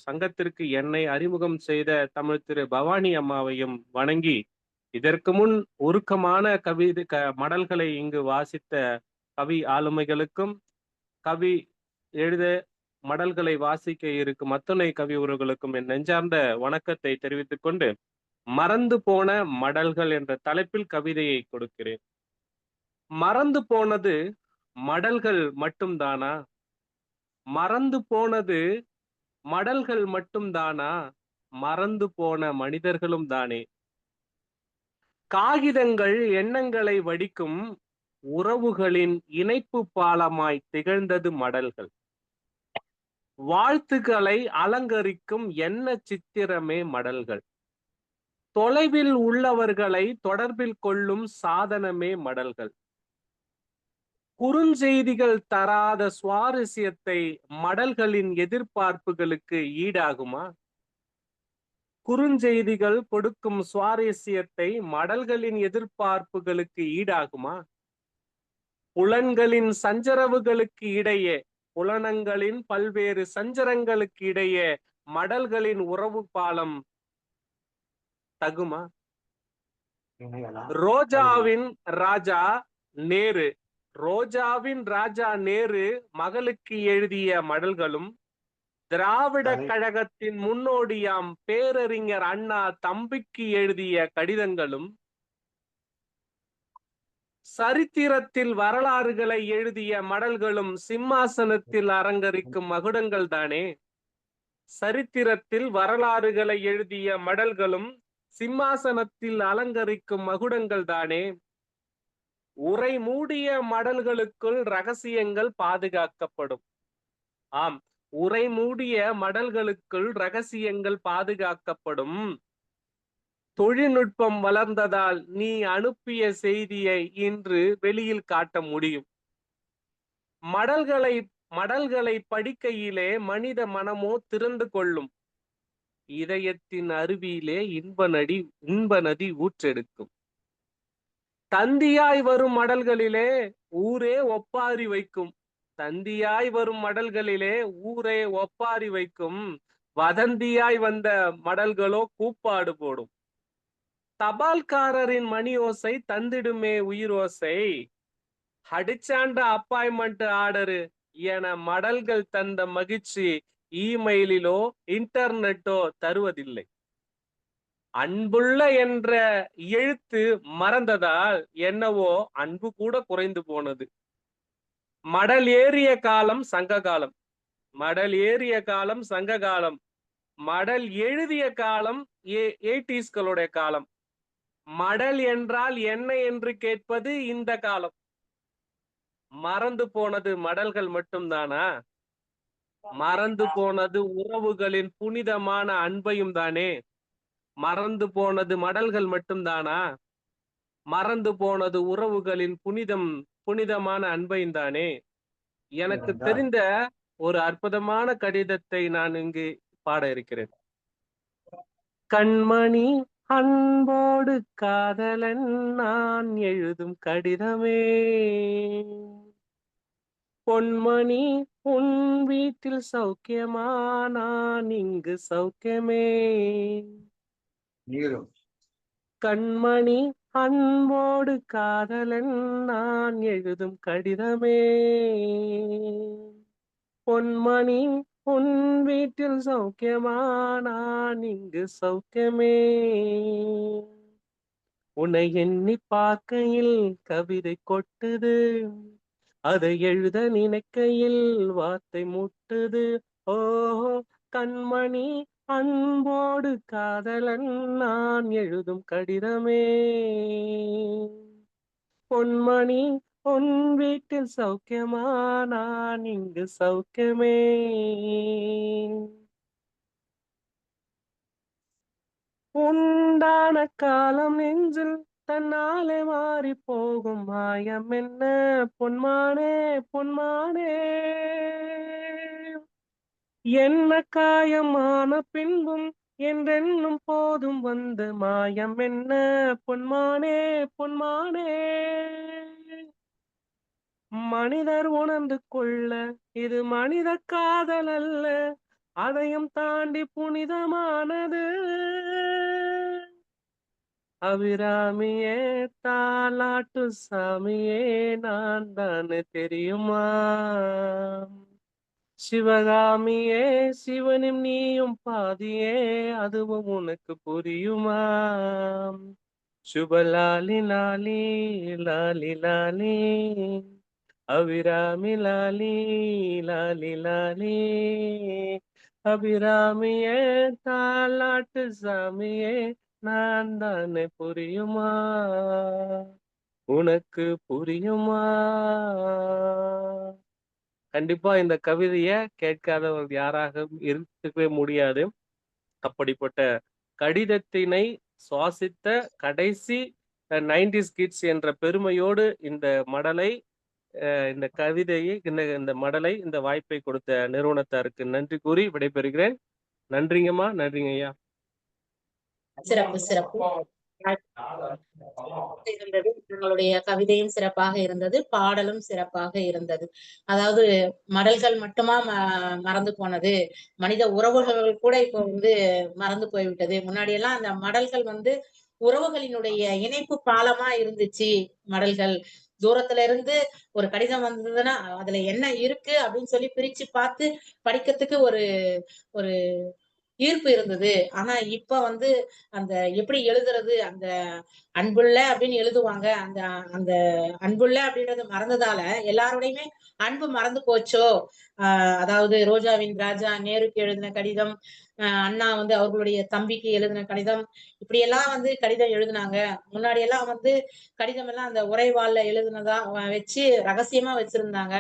சங்கத்திற்கு என்னை அறிமுகம் செய்த தமிழ் திரு பவானி அம்மாவையும் வணங்கி, இதற்கு முன் உருக்கமான மடல்களை இங்கு வாசித்த கவி ஆளுமைகளுக்கும் கவி எழுத மடல்களை வாசிக்க இருக்கும் அத்துணை கவி உறவுகளுக்கும் என் நெஞ்சார்ந்த வணக்கத்தை தெரிவித்துக் கொண்டு, மறந்து போன மடல்கள் என்ற தலைப்பில் கவிதையை கொடுக்கிறேன். மறந்து போனது மடல்கள் மட்டும்தானா? மறந்து போனது மடல்கள் மட்டும்தானா? மறந்து போன மனிதர்களும் தானே. காகிதங்கள் எண்ணங்களை வடிக்கும் உறவுகளின் இணைப்பு பாலமாய் திகழ்ந்தது மடல்கள். வாழ்த்துக்களை அலங்கரிக்கும் எண்ண சித்திரமே மடல்கள். தொலைவில் உள்ளவர்களை தொடர்பில் கொள்ளும் சாதனமே மடல்கள். குறுஞ்செய்திகள் தராத சுவாரஸ்யத்தை மடல்களின் எதிர்பார்ப்புகளுக்கு ஈடாகுமா? குறுஞ்செய்திகள் கொடுக்கும் சுவாரஸ்யத்தை மடல்களின் எதிர்பார்ப்புகளுக்கு ஈடாகுமா? புலன்களின் சஞ்சரவுகளுக்கு இடையே, புலனங்களின் பல்வேறு சஞ்சரங்களுக்கு இடையே மடல்களின் உறவு பாலம் தகுமா? ரோஜாவின் ராஜா நேரு, ரோஜாவின் ராஜா நேரு மகளுக்கு எழுதிய மடல்களும், திராவிட கழகத்தின் முன்னோடியாம் பேரறிஞர் அண்ணா தம்பிக்கு எழுதிய கடிதங்களும், சரித்திரத்தில் வரலாறுகளை எழுதிய மடல்களும் சிம்மாசனத்தில் அரங்கரிக்கும் மகுடங்கள் தானே. சரித்திரத்தில் வரலாறுகளை எழுதிய மடல்களும் சிம்மாசனத்தில் அலங்கரிக்கும் மகுடங்கள் தானே. உரை மூடிய மடல்களுக்குள் ரகசியங்கள் பாதுகாக்கப்படும். ஆம், உரை மூடிய மடல்களுக்குள் ரகசியங்கள் பாதுகாக்கப்படும். தொழில்நுட்பம் வளர்ந்ததால் நீ அனுப்பிய செய்தியை இன்று வெளியில் காட்ட முடியும். மடல்களை படிக்கையிலே மனித மனமோ திறந்து கொள்ளும். இதயத்தின் அருவியிலே இன்ப நதி ஊற்றெடுக்கும். தந்தியாய் வரும் மடல்களிலே ஊரே ஒப்பாரி வைக்கும். தந்தியாய் வரும் மடல்களிலே ஊரே ஒப்பாரி வைக்கும். வதந்தியாய் வந்த மடல்களோ கூப்பாடு போடும். தபால்காரரின் மணி ஓசை தந்திடுமே உயிரோசை. அடிச்சாண்ட அப்பாயின்மெண்ட் ஆர்டரு என மடல்கள் தந்த மகிழ்ச்சி இமெயிலிலோ இன்டர்நெட்டோ தருவதில்லை. அன்புள்ள என்ற எழுத்து மறந்ததால் என்னவோ அன்பு கூட குறைந்து போனது. மடல் ஏறிய காலம் சங்க காலம், மடல் ஏறிய காலம் சங்க காலம், மடல் எழுதிய காலம் 80s காலம். மடல் என்றால் என்ன என்று கேட்பது இந்த காலம். மறந்து போனது மடல்கள் மட்டும்தானா? மறந்து போனது உறவுகளின் புனிதமான அன்பையும் தானே. மறந்து போனது மடல்கள் மட்டும்தானா? மறந்து போனது உறவுகளின் புனிதமான அன்பையும் தானே. எனக்கு தெரிந்த ஒரு அற்புதமான கடிதத்தை நான் இங்கு பாட இருக்கிறேன். கண்மணி அன்போடு காதலன் நான் எழுதும் கடிதமே, பொன்மணி உன் வீட்டில் சௌக்கியமா, நான் இங்கு சௌக்கியமே. கண்மணி அன்போடு காதலன் நான் எழுதும் கடிதமே, பொன்மணி உன் வீட்டில் சௌக்கியமா, நான் இங்கு சௌக்கியமே. உன்னை எண்ணி பார்க்கையில் கவிதை கொட்டுது, அதை எழுத நினைக்கையில் வார்த்தை முட்டுது. ஓஹோ, கண்மணி அன்போடு காதலன் நான் எழுதும் கடிதமே, பொன்மணி உன் வீட்டில் சௌக்கியமா, நான் இங்கு சௌக்கியமே. உண்டான காலம் நெஞ்சில் தன்னாலே மாறி போகும் மாயம் என்ன பொன்மானே பொன்மானே. என்ன காயமான பின்பும் என்றென்னும் போதும் வந்த மாயம் என்ன பொன்மானே பொன்மானே. மனிதர் உணர்ந்து கொள்ள இது மனித காதல் அல்ல, அதையும் தாண்டி புனிதமானது. அபிராமியே தாலாட்டு சாமியே நான் தானே தெரியுமா. சிவகாமியே சிவனும் நீயும் பாதியே, அதுவும் உனக்கு புரியுமா. சுபலாலி லாலி லாலி லாலி, அபிராமி லாலி லாலி லாலி. அபிராமியே தாலாட்டு சாமியே நான் தானே புரியுமா, உனக்கு புரியுமா. கண்டிப்பா இந்த கவிதைய கேட்காதவர் யாராக இருக்கவே முடியாது. அப்படிப்பட்ட கடிதத்தினை சுவாசித்த கடைசி 90s கிட்ஸ் என்ற பெருமையோடு இந்த மடலை, இந்த கவிதையை, இந்த மடலை, இந்த வாய்ப்பை கொடுத்த நிறுவனத்தாருக்கு நன்றி கூறி விடைபெறுகிறேன். நன்றிங்கம்மா, நன்றிங்க ஐயா. சிறப்பு சிறப்பு. இருந்தது. உங்களுடைய கவிதையும் சிறப்பாக இருந்தது, பாடலும் சிறப்பாக இருந்தது. அதாவது மடல்கள் மட்டுமா மறந்து போனது, மனித உறவுகள் கூட இப்போ மறந்து போய்விட்டது. முன்னாடி எல்லாம் அந்த மடல்கள் உறவுகளினுடைய இணைப்பு பாலமா இருந்துச்சு. மடல்கள் தூரத்துல இருந்து ஒரு கடிதம் வந்ததுன்னா அதுல என்ன இருக்கு அப்படின்னு சொல்லி பிரிச்சு பார்த்து படிக்கிறதுக்கு ஒரு ஒரு ஈர்ப்பு இருந்தது. ஆனா இப்ப அந்த எப்படி எழுதுறது, அந்த அன்புள்ள அப்படின்னு எழுதுவாங்க. அந்த அந்த அன்புள்ள அப்படின்றது மறந்ததால எல்லாரோடையுமே அன்பு மறந்து போச்சோ. அதாவது ரோஜாவின் ராஜா நேருக்கு எழுதின கடிதம், அண்ணா அவர்களுடைய தம்பிக்கு எழுதின கடிதம், இப்படி எல்லாம் கடிதம் எழுதினாங்க. முன்னாடி எல்லாம் கடிதம் எல்லாம் அந்த உரைவாள்ல எழுதுனதா வச்சு ரகசியமா வச்சிருந்தாங்க.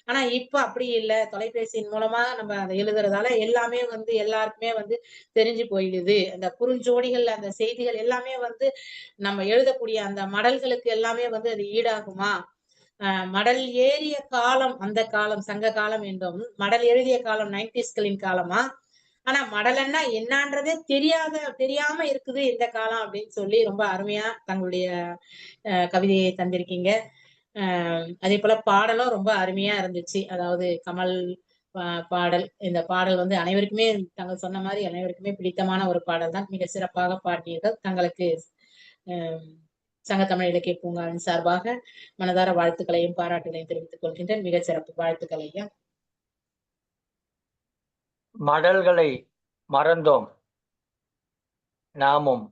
ஆனா இப்ப அப்படி இல்ல. தொலைபேசியின் மூலமா நம்ம அதை எழுதுறதால எல்லாமே எல்லாருக்குமே தெரிஞ்சு போயிடுது. அந்த குறுஞ்சோடிகள், அந்த செய்திகள் எல்லாமே நம்ம எழுதக்கூடிய அந்த மடல்களுக்கு எல்லாமே அது ஈடாகுமா? மடல் ஏறிய காலம், அந்த காலம் சங்க காலம் என்றும், மடல் எழுதிய காலம் 90ஸ்களின் காலமா? ஆனா மடல்ன்னா என்னான்றதே தெரியாம இருக்குது இந்த காலம் அப்படின்னு சொல்லி ரொம்ப அருமையா தங்களுடைய கவிதையை தந்திருக்கீங்க. அதே போல பாடலும் ரொம்ப அருமையா இருந்துச்சு. அதாவது கமல் பாடல், இந்த பாடல் அனைவருக்குமே தாங்கள் சொன்ன மாதிரி அனைவருக்குமே பிடித்தமான ஒரு பாடல் தான். மிக சிறப்பாக பாடினீர்கள். தங்களுக்கு சங்கத்தமிழ் இலக்கிய பூங்காவின் சார்பாக மனதார வாழ்த்துக்களையும் பாராட்டுகளையும் தெரிவித்துக் கொள்கின்றேன். மிக சிறப்பு வாழ்த்துக்கள் ஐயா. மடல்களை மறந்தோம் நாமும்,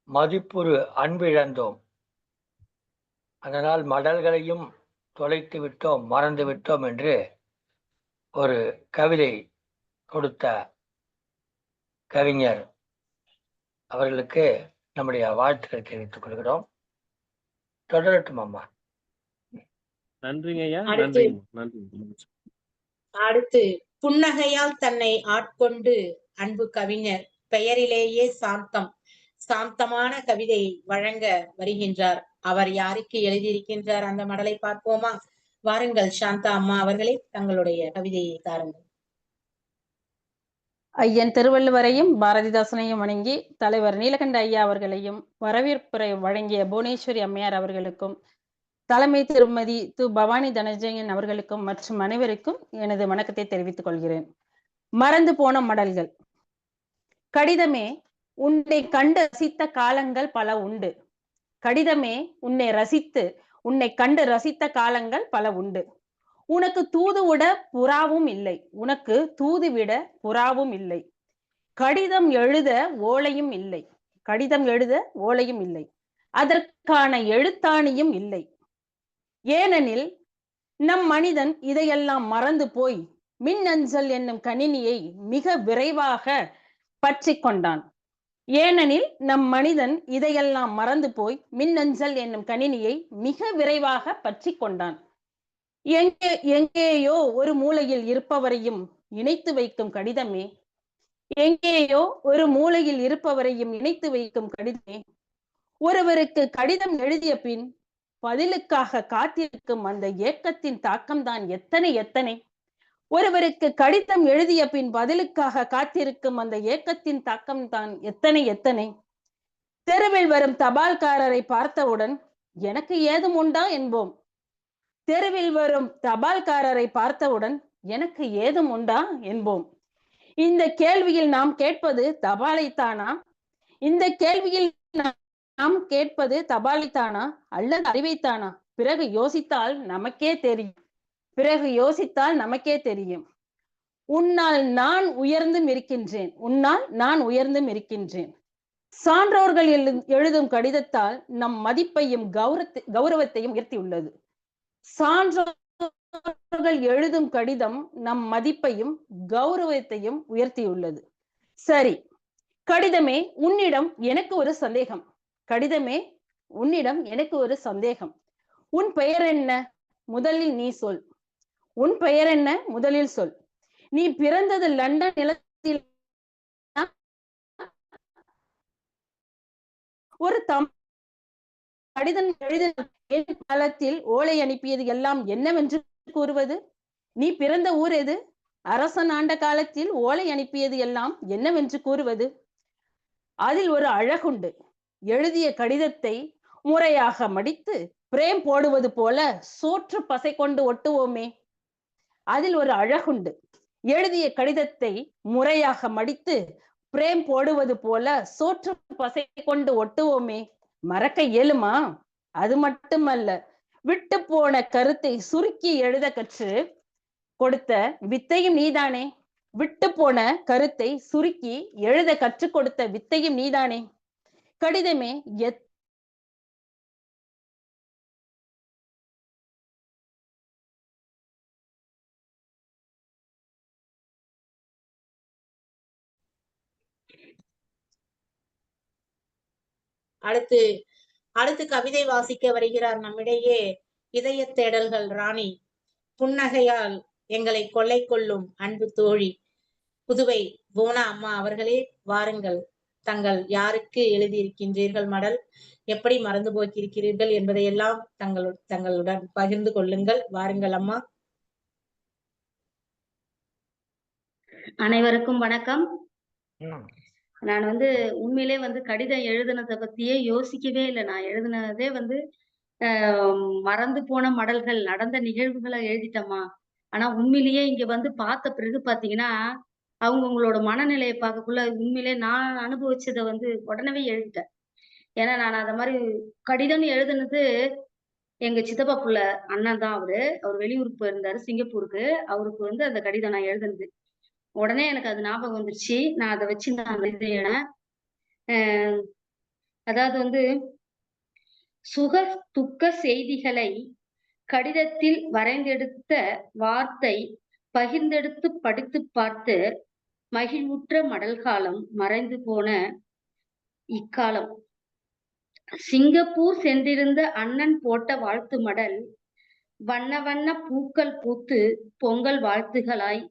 மதிப்புறு அன்பிழந்தோம், அதனால் மடல்களையும் தொலைத்து விட்டோம், மறந்து விட்டோம் என்று ஒரு கவிதை கொடுத்த கவிஞர் அவர்களுக்கு நம்முடைய வாழ்த்துக்களை தெரிவித்துக் கொள்கிறோம். தொடரட்டும் அம்மா. நன்றிங்க ஐயா. அடுத்து நன்றி. அடுத்து புன்னகையால் தன்னை ஆட்கொண்டு அன்பு கவிஞர் பெயரிலேயே சாந்தமான கவிதை வழங்க வருகின்றார். அவர் யாருக்கு எழுதியிருக்கின்றார் அந்த மடலை பார்ப்போமா? வாருங்கள் சாந்தா அம்மா அவர்களே, தங்களுடைய கவிதையை தாருங்கள். ஐயன் திருவள்ளுவரையும் பாரதிதாசனையும் வணங்கி தலைவர் நீலகண்ட ஐயா அவர்களையும் வரவேற்புரை வழங்கிய புவனேஸ்வரி அம்மையார் அவர்களுக்கும் தலைமை திருமதி பவானி தனஞ்சயன் அவர்களுக்கும் மற்றும் அனைவருக்கும் எனது வணக்கத்தை தெரிவித்துக் கொள்கிறேன். மறந்து போன மடல்கள். கடிதமே, உன்னை கண்டு ரசித்த காலங்கள் பல உண்டு. கடிதமே, உன்னை கண்டு ரசித்த காலங்கள் பல உண்டு. உனக்கு தூதுவிட புறாவும் இல்லை, உனக்கு தூதுவிட புறாவும் இல்லை. கடிதம் எழுத ஓலையும் இல்லை, கடிதம் எழுத ஓலையும் இல்லை. அதற்கான எழுத்தாணியும் இல்லை. ஏனெனில் நம் மனிதன் இதையெல்லாம் மறந்து போய் மின்னஞ்சல் என்னும் கணினியை மிக விரைவாக பற்றி கொண்டான். ஏனெனில் நம் மனிதன் இதையெல்லாம் மறந்து போய் மின்னஞ்சல் என்னும் கணினியை மிக விரைவாக பற்றி கொண்டான். எங்கேயோ ஒரு மூலையில் இருப்பவரையும் இணைத்து வைக்கும் கடிதமே, எங்கேயோ ஒரு மூலையில் இருப்பவரையும் இணைத்து வைக்கும் கடிதமே, ஒருவருக்கு கடிதம் எழுதிய பின் பதிலுக்காக காத்திருக்கும் அந்த ஏக்கத்தின் தாக்கம்தான் எத்தனை. ஒருவருக்கு கடிதம் எழுதிய பின் பதிலுக்காக காத்திருக்கும் அந்த ஏக்கத்தின் தாக்கம் தான் எத்தனை. தெருவில் வரும் தபால்காரரை பார்த்தவுடன் எனக்கு ஏதும் உண்டா என்போம். தெருவில் வரும் தபால்காரரை பார்த்தவுடன் எனக்கு ஏதும் உண்டா என்போம். இந்த கேள்வியில் நாம் கேட்பது தபாலைத்தானா? இந்த கேள்வியில் நாம் கேட்பது தபாலைத்தானா அல்லது அறிவைத்தானா? பிறகு யோசித்தால் நமக்கே தெரியும். உன்னால் நான் உயர்ந்தும் இருக்கின்றேன். சான்றோர்கள் எழுதும் கடிதத்தால் நம் மதிப்பையும் கௌரவத்தையும் உயர்த்தியுள்ளது. சான்றோர்கள் எழுதும் கடிதம் நம் மதிப்பையும் கௌரவத்தையும் உயர்த்தியுள்ளது. சரி, கடிதமே, உன்னிடம் எனக்கு ஒரு சந்தேகம். உன் பெயர் என்ன? முதலில் நீ சொல். உன் பெயர் என்ன? முதலில் சொல். நீ பிறந்தது லண்டன் நிலத்தில் ஒரு கடிதம் எழுதின காலத்தில் ஓலை அனுப்பியது எல்லாம் என்னவென்று கூறுவது? நீ பிறந்த ஊர் எது? அரசன் ஆண்ட காலத்தில் ஓலை அனுப்பியது எல்லாம் என்னவென்று கூறுவது? அதில் ஒரு அழகுண்டு. எழுதிய கடிதத்தை முறையாக மடித்து பிரேம் போடுவது போல சோற்று பசை கொண்டு ஒட்டுவோமே. அதில் ஒரு அழகுண்டு. எழுதிய கடிதத்தை முறையாக மடித்து பிரேம் போடுவது போல சோற்று பசை கொண்டு ஒட்டுவோமே. மறக்க இயலுமா? அது மட்டுமல்ல, விட்டு போன கருத்தை சுருக்கி எழுத கற்று கொடுத்த வித்தையும் நீதானே. விட்டு போன கருத்தை சுருக்கி எழுத கற்றுக் கொடுத்த வித்தையும் நீதானே. கடிதமே அடுத்து கவிதை வாசிக்க வருகிறார் நம்மிடையே இதய தேடல்கள் ராணி, புன்னகையால் எங்களை கொள்ளை கொள்ளும் அன்பு தோழி புதுவை போனா அம்மா அவர்களே. வாருங்கள், தங்கள் யாருக்கு எழுதியிருக்கின்றீர்கள் மடல், எப்படி மறந்து போக்கியிருக்கிறீர்கள் என்பதையெல்லாம் தங்களுடன் பகிர்ந்து கொள்ளுங்கள். வாருங்கள் அம்மா. அனைவருக்கும் வணக்கம். நான் உண்மையிலே கடிதம் எழுதுனதை பத்தியே யோசிக்கவே இல்லை. நான் எழுதுனதே மறந்து போன மடல்கள், நடந்த நிகழ்வுகளை எழுதிட்டோமா. ஆனா உண்மையிலேயே இங்க பார்த்த பிறகு பாத்தீங்கன்னா, அவங்களோட மனநிலையை பார்க்கக்குள்ள உண்மையிலே நான் அனுபவிச்சதை உடனே எழுதிட்டேன். ஏன்னா நான் அந்த மாதிரி கடிதம் எழுதுனது எங்க சித்தப்பா புள்ள அண்ணன் தான். அவர் வெளியூருக்கு போயிருந்தாரு, சிங்கப்பூருக்கு. அவருக்கு அந்த கடிதம் நான் எழுதுனது உடனே எனக்கு அது ஞாபகம் வந்துருச்சு. நான் அதை வச்சு நான் எழுதினேன். அதாவது சுக துக்க செய்திகளை கடிதத்தில் வரைந்தெடுத்த வார்த்தை பகிர்ந்தெடுத்து படித்து பார்த்து மகிழ்வுற்ற மடல்காலம் மறைந்து போன இக்காலம். சிங்கப்பூர் சென்றிருந்த அண்ணன் போட்ட வாழ்த்து மடல் வண்ண வண்ண பூக்கள் பூத்து பொங்கல் வாழ்த்துகளாய்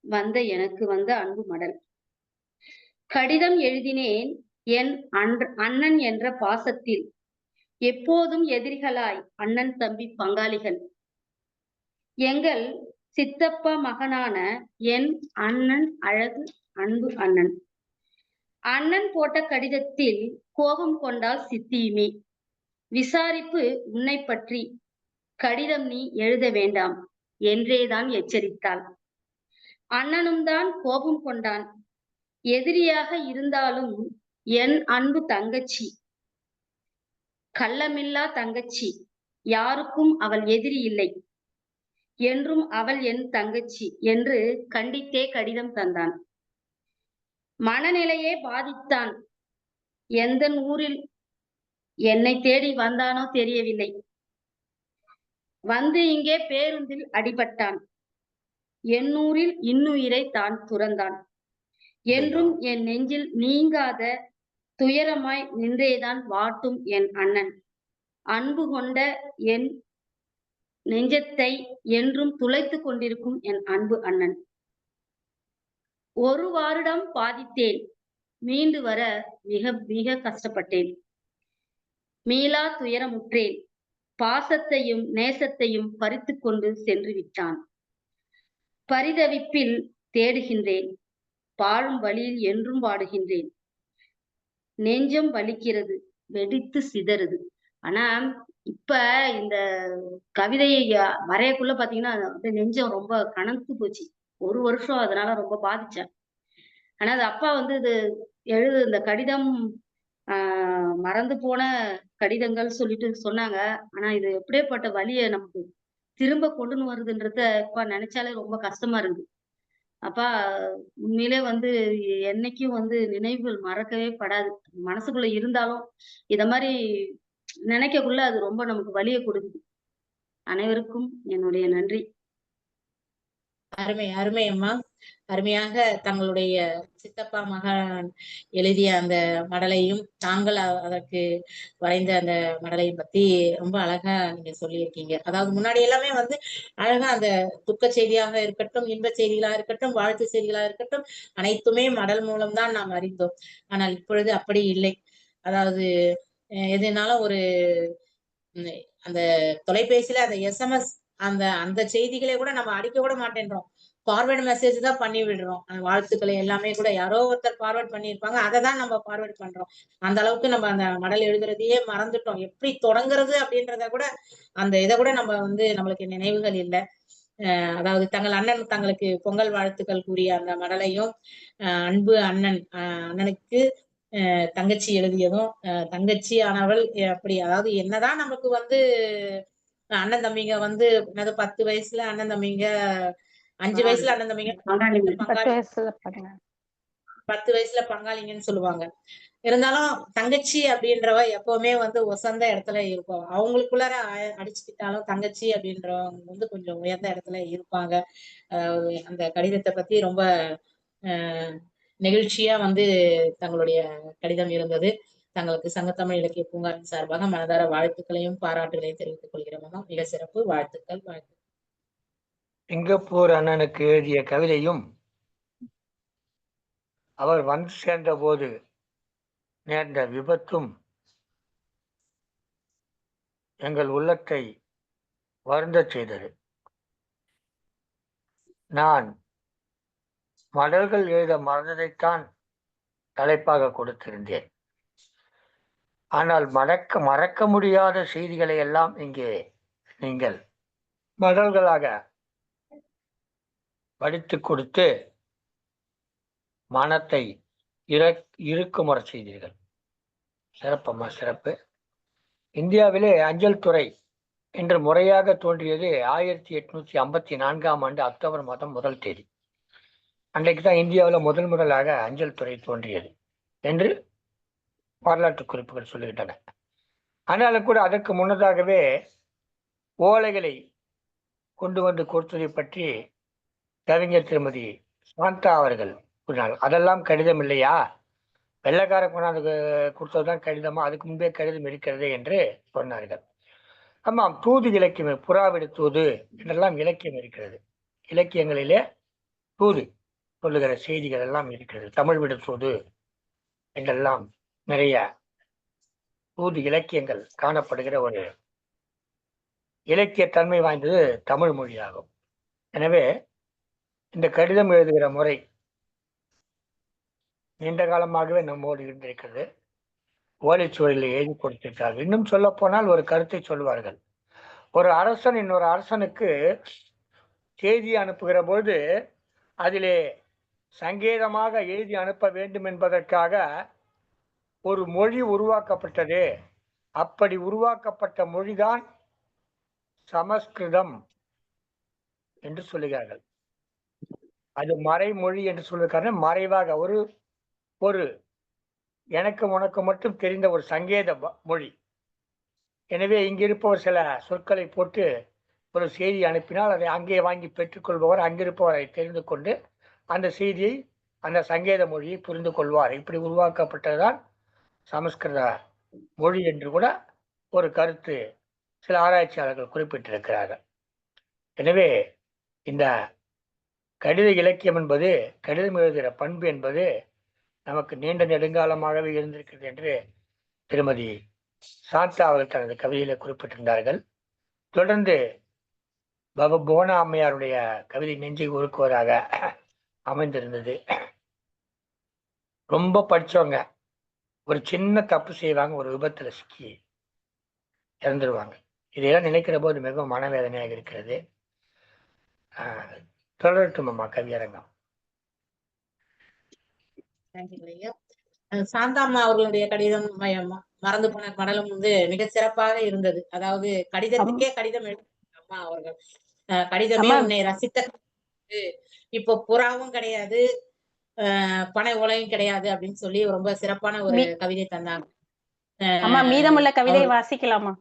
வந்த எனக்கு அன்பு மடல். கடிதம் எழுதினேன் என் அண்ணன் என்ற பாசத்தில், எப்போதும் எதிரிகளாய் அண்ணன் தம்பி பங்காளிகள். எங்கள் சித்தப்பா மகனான என் அண்ணன் அழகு அன்பு அண்ணன். அண்ணன் போட்ட கடிதத்தில் கோபம் கொண்டால் சித்தியுமே. விசாரிப்பு உன்னை பற்றி, கடிதம் நீ எழுத வேண்டாம் என்றேதான் எச்சரித்தாள். அண்ணனும் தான் கோபம் கொண்டான். எதிரியாக இருந்தாலும் என் அன்பு தங்கச்சி, கள்ளமில்லா தங்கச்சி, யாருக்கும் அவள் எதிரி இல்லை, என்றும் அவள் என் தங்கச்சி என்று கண்டித்தே கடிதம் தந்தான். மனநிலையே பாதித்தான். எந்த ஊரில் என்னை தேடி வந்தானோ தெரியவில்லை. இங்கே பேருந்தில் அடிபட்டான். என்னூரில் இன்னுயிரை தான் துறந்தான். என்றும் என் நெஞ்சில் நீங்காத துயரமாய் நின்றேதான் வாட்டும் என் அண்ணன். அன்பு கொண்ட என் நெஞ்சத்தை என்றும் துளைத்து கொண்டிருக்கும் என் அன்பு அண்ணன். ஒரு வருடம் பாதித்தேன். மீண்டு வர மிக மிக கஷ்டப்பட்டேன். மீளா துயரமுற்றேன். பாசத்தையும் நேசத்தையும் பறித்து கொண்டு சென்று விட்டான். பரிதவிப்பில் தேடுகின்றேன். பாழும் வழியில் என்றும் வாடுகின்றேன். நெஞ்சம் வலிக்கிறது, வெடித்து சிதறுது. ஆனா இப்ப இந்த கவிதையை வரையக்குள்ள பாத்தீங்கன்னா நெஞ்சம் ரொம்ப கனத்து போச்சு. ஒரு வருஷம் அதனால ரொம்ப பாதிச்சேன். ஆனா அது அப்பா இது இந்த கடிதம் மறந்து போன கடிதங்கள் சொல்லிட்டு சொன்னாங்க. ஆனா இது எப்படியேப்பட்ட வழியை நமக்கு திரும்ப கொண்டு வருதுன்றத இப்ப நினைச்சாலே ரொம்ப கஷ்டமா இருக்கு. அப்பா உண்மையிலே என்னைக்கும் நினைவுகள் மறக்கவே படாது. மனசுக்குள்ள இருந்தாலும் இத மாதிரி நினைக்கக்குள்ள அது ரொம்ப நமக்கு வலியை கொடுக்குது. அனைவருக்கும் என்னுடைய நன்றி. அருமை அருமை அம்மா. அருமையாக தங்களுடைய சித்தப்பா மகன் எழுதிய அந்த மடலையும் தாங்கள் அதற்கு வரைந்த அந்த மடலையும் பத்தி ரொம்ப அழகா நீங்க சொல்லியிருக்கீங்க. அதாவது முன்னாடி எல்லாமே அழகா அந்த துக்க செய்தியாக இருக்கட்டும், இன்ப செய்திகளா இருக்கட்டும், வாழ்த்து செய்திகளா இருக்கட்டும், அனைத்துமே மடல் மூலம்தான் நாம் அறிந்தோம். ஆனால் இப்பொழுது அப்படி இல்லை. அதாவது எதுனாலும் ஒரு அந்த தொலைபேசியில அந்த SMS அந்த செய்திகளை கூட நம்ம அடிக்க கூட மாட்டேன்றோம். ஃபார்வர்டு மெசேஜ் தான் பண்ணி விடுறோம். வாழ்த்துக்களை எல்லாமே கூட யாரோ ஒருத்தர் ஃபார்வர்ட் பண்ணியிருப்பாங்க. அதை தான் நம்ம ஃபார்வர்ட் பண்றோம். அந்த அளவுக்கு நம்ம அந்த மடல் எழுதுறதையே மறந்துட்டோம். எப்படி தொடங்குறது அப்படின்றத கூட அந்த இதை கூட நம்ம வந்து நம்மளுக்கு நினைவுகள் இல்லை. அதாவது தங்கள் அண்ணன் தங்களுக்கு பொங்கல் வாழ்த்துக்கள் கூறிய அந்த மடலையும் அன்பு அண்ணனுக்கு தங்கச்சி எழுதியதும் தங்கச்சி ஆனவள் அப்படி அதாவது என்னதான் நமக்கு வந்து அண்ணன் தம்பிங்க வந்து என்னது 10 வயசுல அண்ணன் தம்பிங்க 5 வயசுல அண்ணன் தம்பிங்க 10 வயசுல பாருங்க. 10 வயசுல பங்காளிங்கன்னு சொல்லுவாங்க. இருந்தாலும் தங்கச்சி அப்படின்றவ எப்பவுமே வந்து உசந்த இடத்துல இருப்போம். அவங்களுக்குள்ளார அடிச்சுக்கிட்டாலும் தங்கச்சி அப்படின்றவங்க வந்து கொஞ்சம் உயர்ந்த இடத்துல இருப்பாங்க. அந்த கடிதத்தை பத்தி ரொம்ப நெகிழ்ச்சியா வந்து தங்களுடைய கடிதம் இருந்தது. தங்களுக்கு சங்கத்தமிழ் இலக்கிய பூங்காவின் சார்பாக மனதார வாழ்த்துக்களையும் பாராட்டுகளையும் தெரிவித்துக் கொள்கிறோம். மிக சிறப்பு. வாழ்த்துக்கள். சிங்கப்பூர் அண்ணனுக்கு எழுதிய கவிதையும் அவர் வந்து சேர்ந்த போது நேர்ந்த விபத்தும் எங்கள் உள்ளத்தை வருந்தச் செய்தது. நான் மடல்கள் எழுத மறந்ததைத்தான் தலைப்பாக கொடுத்திருந்தேன். ஆனால் மறக்க முடியாத செய்திகளை எல்லாம் இங்கே நீங்கள் மடல்களாக படித்து கொடுத்து மனத்தை இருக்குமுறை செய்தீர்கள். சிறப்பம்மா, சிறப்பு. இந்தியாவிலே அஞ்சல் துறை என்று முறையாக தோன்றியது 1854ஆம் ஆண்டு அக்டோபர் மாதம் 1 தேதி. அன்றைக்கு தான் இந்தியாவில் முதலாக அஞ்சல் துறை தோன்றியது என்று வரலாற்று குறிப்புகள் சொல்லுகின்றன. ஆனாலும் கூட அதற்கு முன்னதாகவே ஓலைகளை கொண்டு வந்து கொடுத்ததை பற்றி கவிஞர் திருமதி சாந்தா அவர்கள் கூறினார். அதெல்லாம் கடிதம் இல்லையா, வெள்ளைக்கார கொண்டாந்து கொடுத்ததுதான் கடிதமா, அதுக்கு முன்பே கடிதம் இருக்கிறது என்று சொன்னார்கள். ஆமாம், தூது இலக்கியம், புறாவிடு தூது என்றெல்லாம் இலக்கியம் இருக்கிறது. இலக்கியங்களிலே தூது சொல்லுகிற செய்திகள் எல்லாம் இருக்கிறது. தமிழ் விடு தூது என்றெல்லாம் நிறைய தூது இலக்கியங்கள் காணப்படுகிற ஒரு இலக்கிய தன்மை வாய்ந்தது தமிழ் மொழியாகும். எனவே இந்த கடிதம் எழுதுகிற முறை நீண்ட காலமாகவே நம்மோடு இருந்திருக்கிறது. ஓலைச்சுவடியில் எழுதி கொடுத்திருக்கிறார்கள். இன்னும் சொல்ல போனால் ஒரு கருத்தை சொல்வார்கள். ஒரு அரசன் இன்னொரு அரசனுக்கு செய்தி அனுப்புகிற பொழுது அதிலே சங்கேதமாக எழுதி அனுப்ப வேண்டும் என்பதற்காக ஒரு மொழி உருவாக்கப்பட்டது. அப்படி உருவாக்கப்பட்ட மொழிதான் சமஸ்கிருதம் என்று சொல்லுகிறார்கள். அது மறைமொழி என்று சொல்லுகிறார்கள். மறைவாக ஒரு எனக்கு உனக்கு மட்டும் தெரிந்த ஒரு சங்கேத மொழி. எனவே இங்கிருப்பவர் சில சொற்களை போட்டு ஒரு செய்தி அனுப்பினால் அதை அங்கே வாங்கி பெற்றுக்கொள்பவர் அங்கிருப்பவரை தெரிந்து கொண்டு அந்த செய்தியை, அந்த சங்கேத மொழியை புரிந்து கொள்வார். இப்படி உருவாக்கப்பட்டதுதான் சமஸ்கிருத மொழி என்று கூட ஒரு கருத்து சில ஆராய்ச்சியாளர்கள் குறிப்பிட்டிருக்கிறார்கள். எனவே இந்த கடித இலக்கியம் என்பது, கடிதம் எழுதுகிற பண்பு என்பது நமக்கு நீண்ட நெடுங்காலமாகவே இருந்திருக்கிறது என்று திருமதி சாந்தா அவர்கள் தனது கவிதையில குறிப்பிட்டிருந்தார்கள். தொடர்ந்து புவனா அம்மையாருடைய கவிதை நெஞ்சை உருக்குவதாக அமைந்திருந்தது. ரொம்ப படிச்சவங்க ஒரு சின்ன தப்பு செய்வாங்க, ஒரு விபத்துல சிக்கி இறந்துருவாங்க. இதையெல்லாம் நினைக்கிற போது மிகவும் மனவேதனையாக இருக்கிறது. தொடரட்டும் அம்மா கவியரங்கம். சாந்தாம்மா அவர்களுடைய கடிதம் மறந்து போன மடலும் வந்து மிக சிறப்பாக இருந்தது. அதாவது கடிதத்துக்கே கடிதம் அம்மா அவர்கள் கடிதமே உன்னை ரசித்த இப்போ புறாவும் கிடையாது, பனை ஓலையும் கிடையாது அப்படின்னு சொல்லி ரொம்ப சிறப்பான ஒரு கவிதை தந்தாங்க. அம்மா மீதமுள்ள கவிதை வாசிக்கலாமா?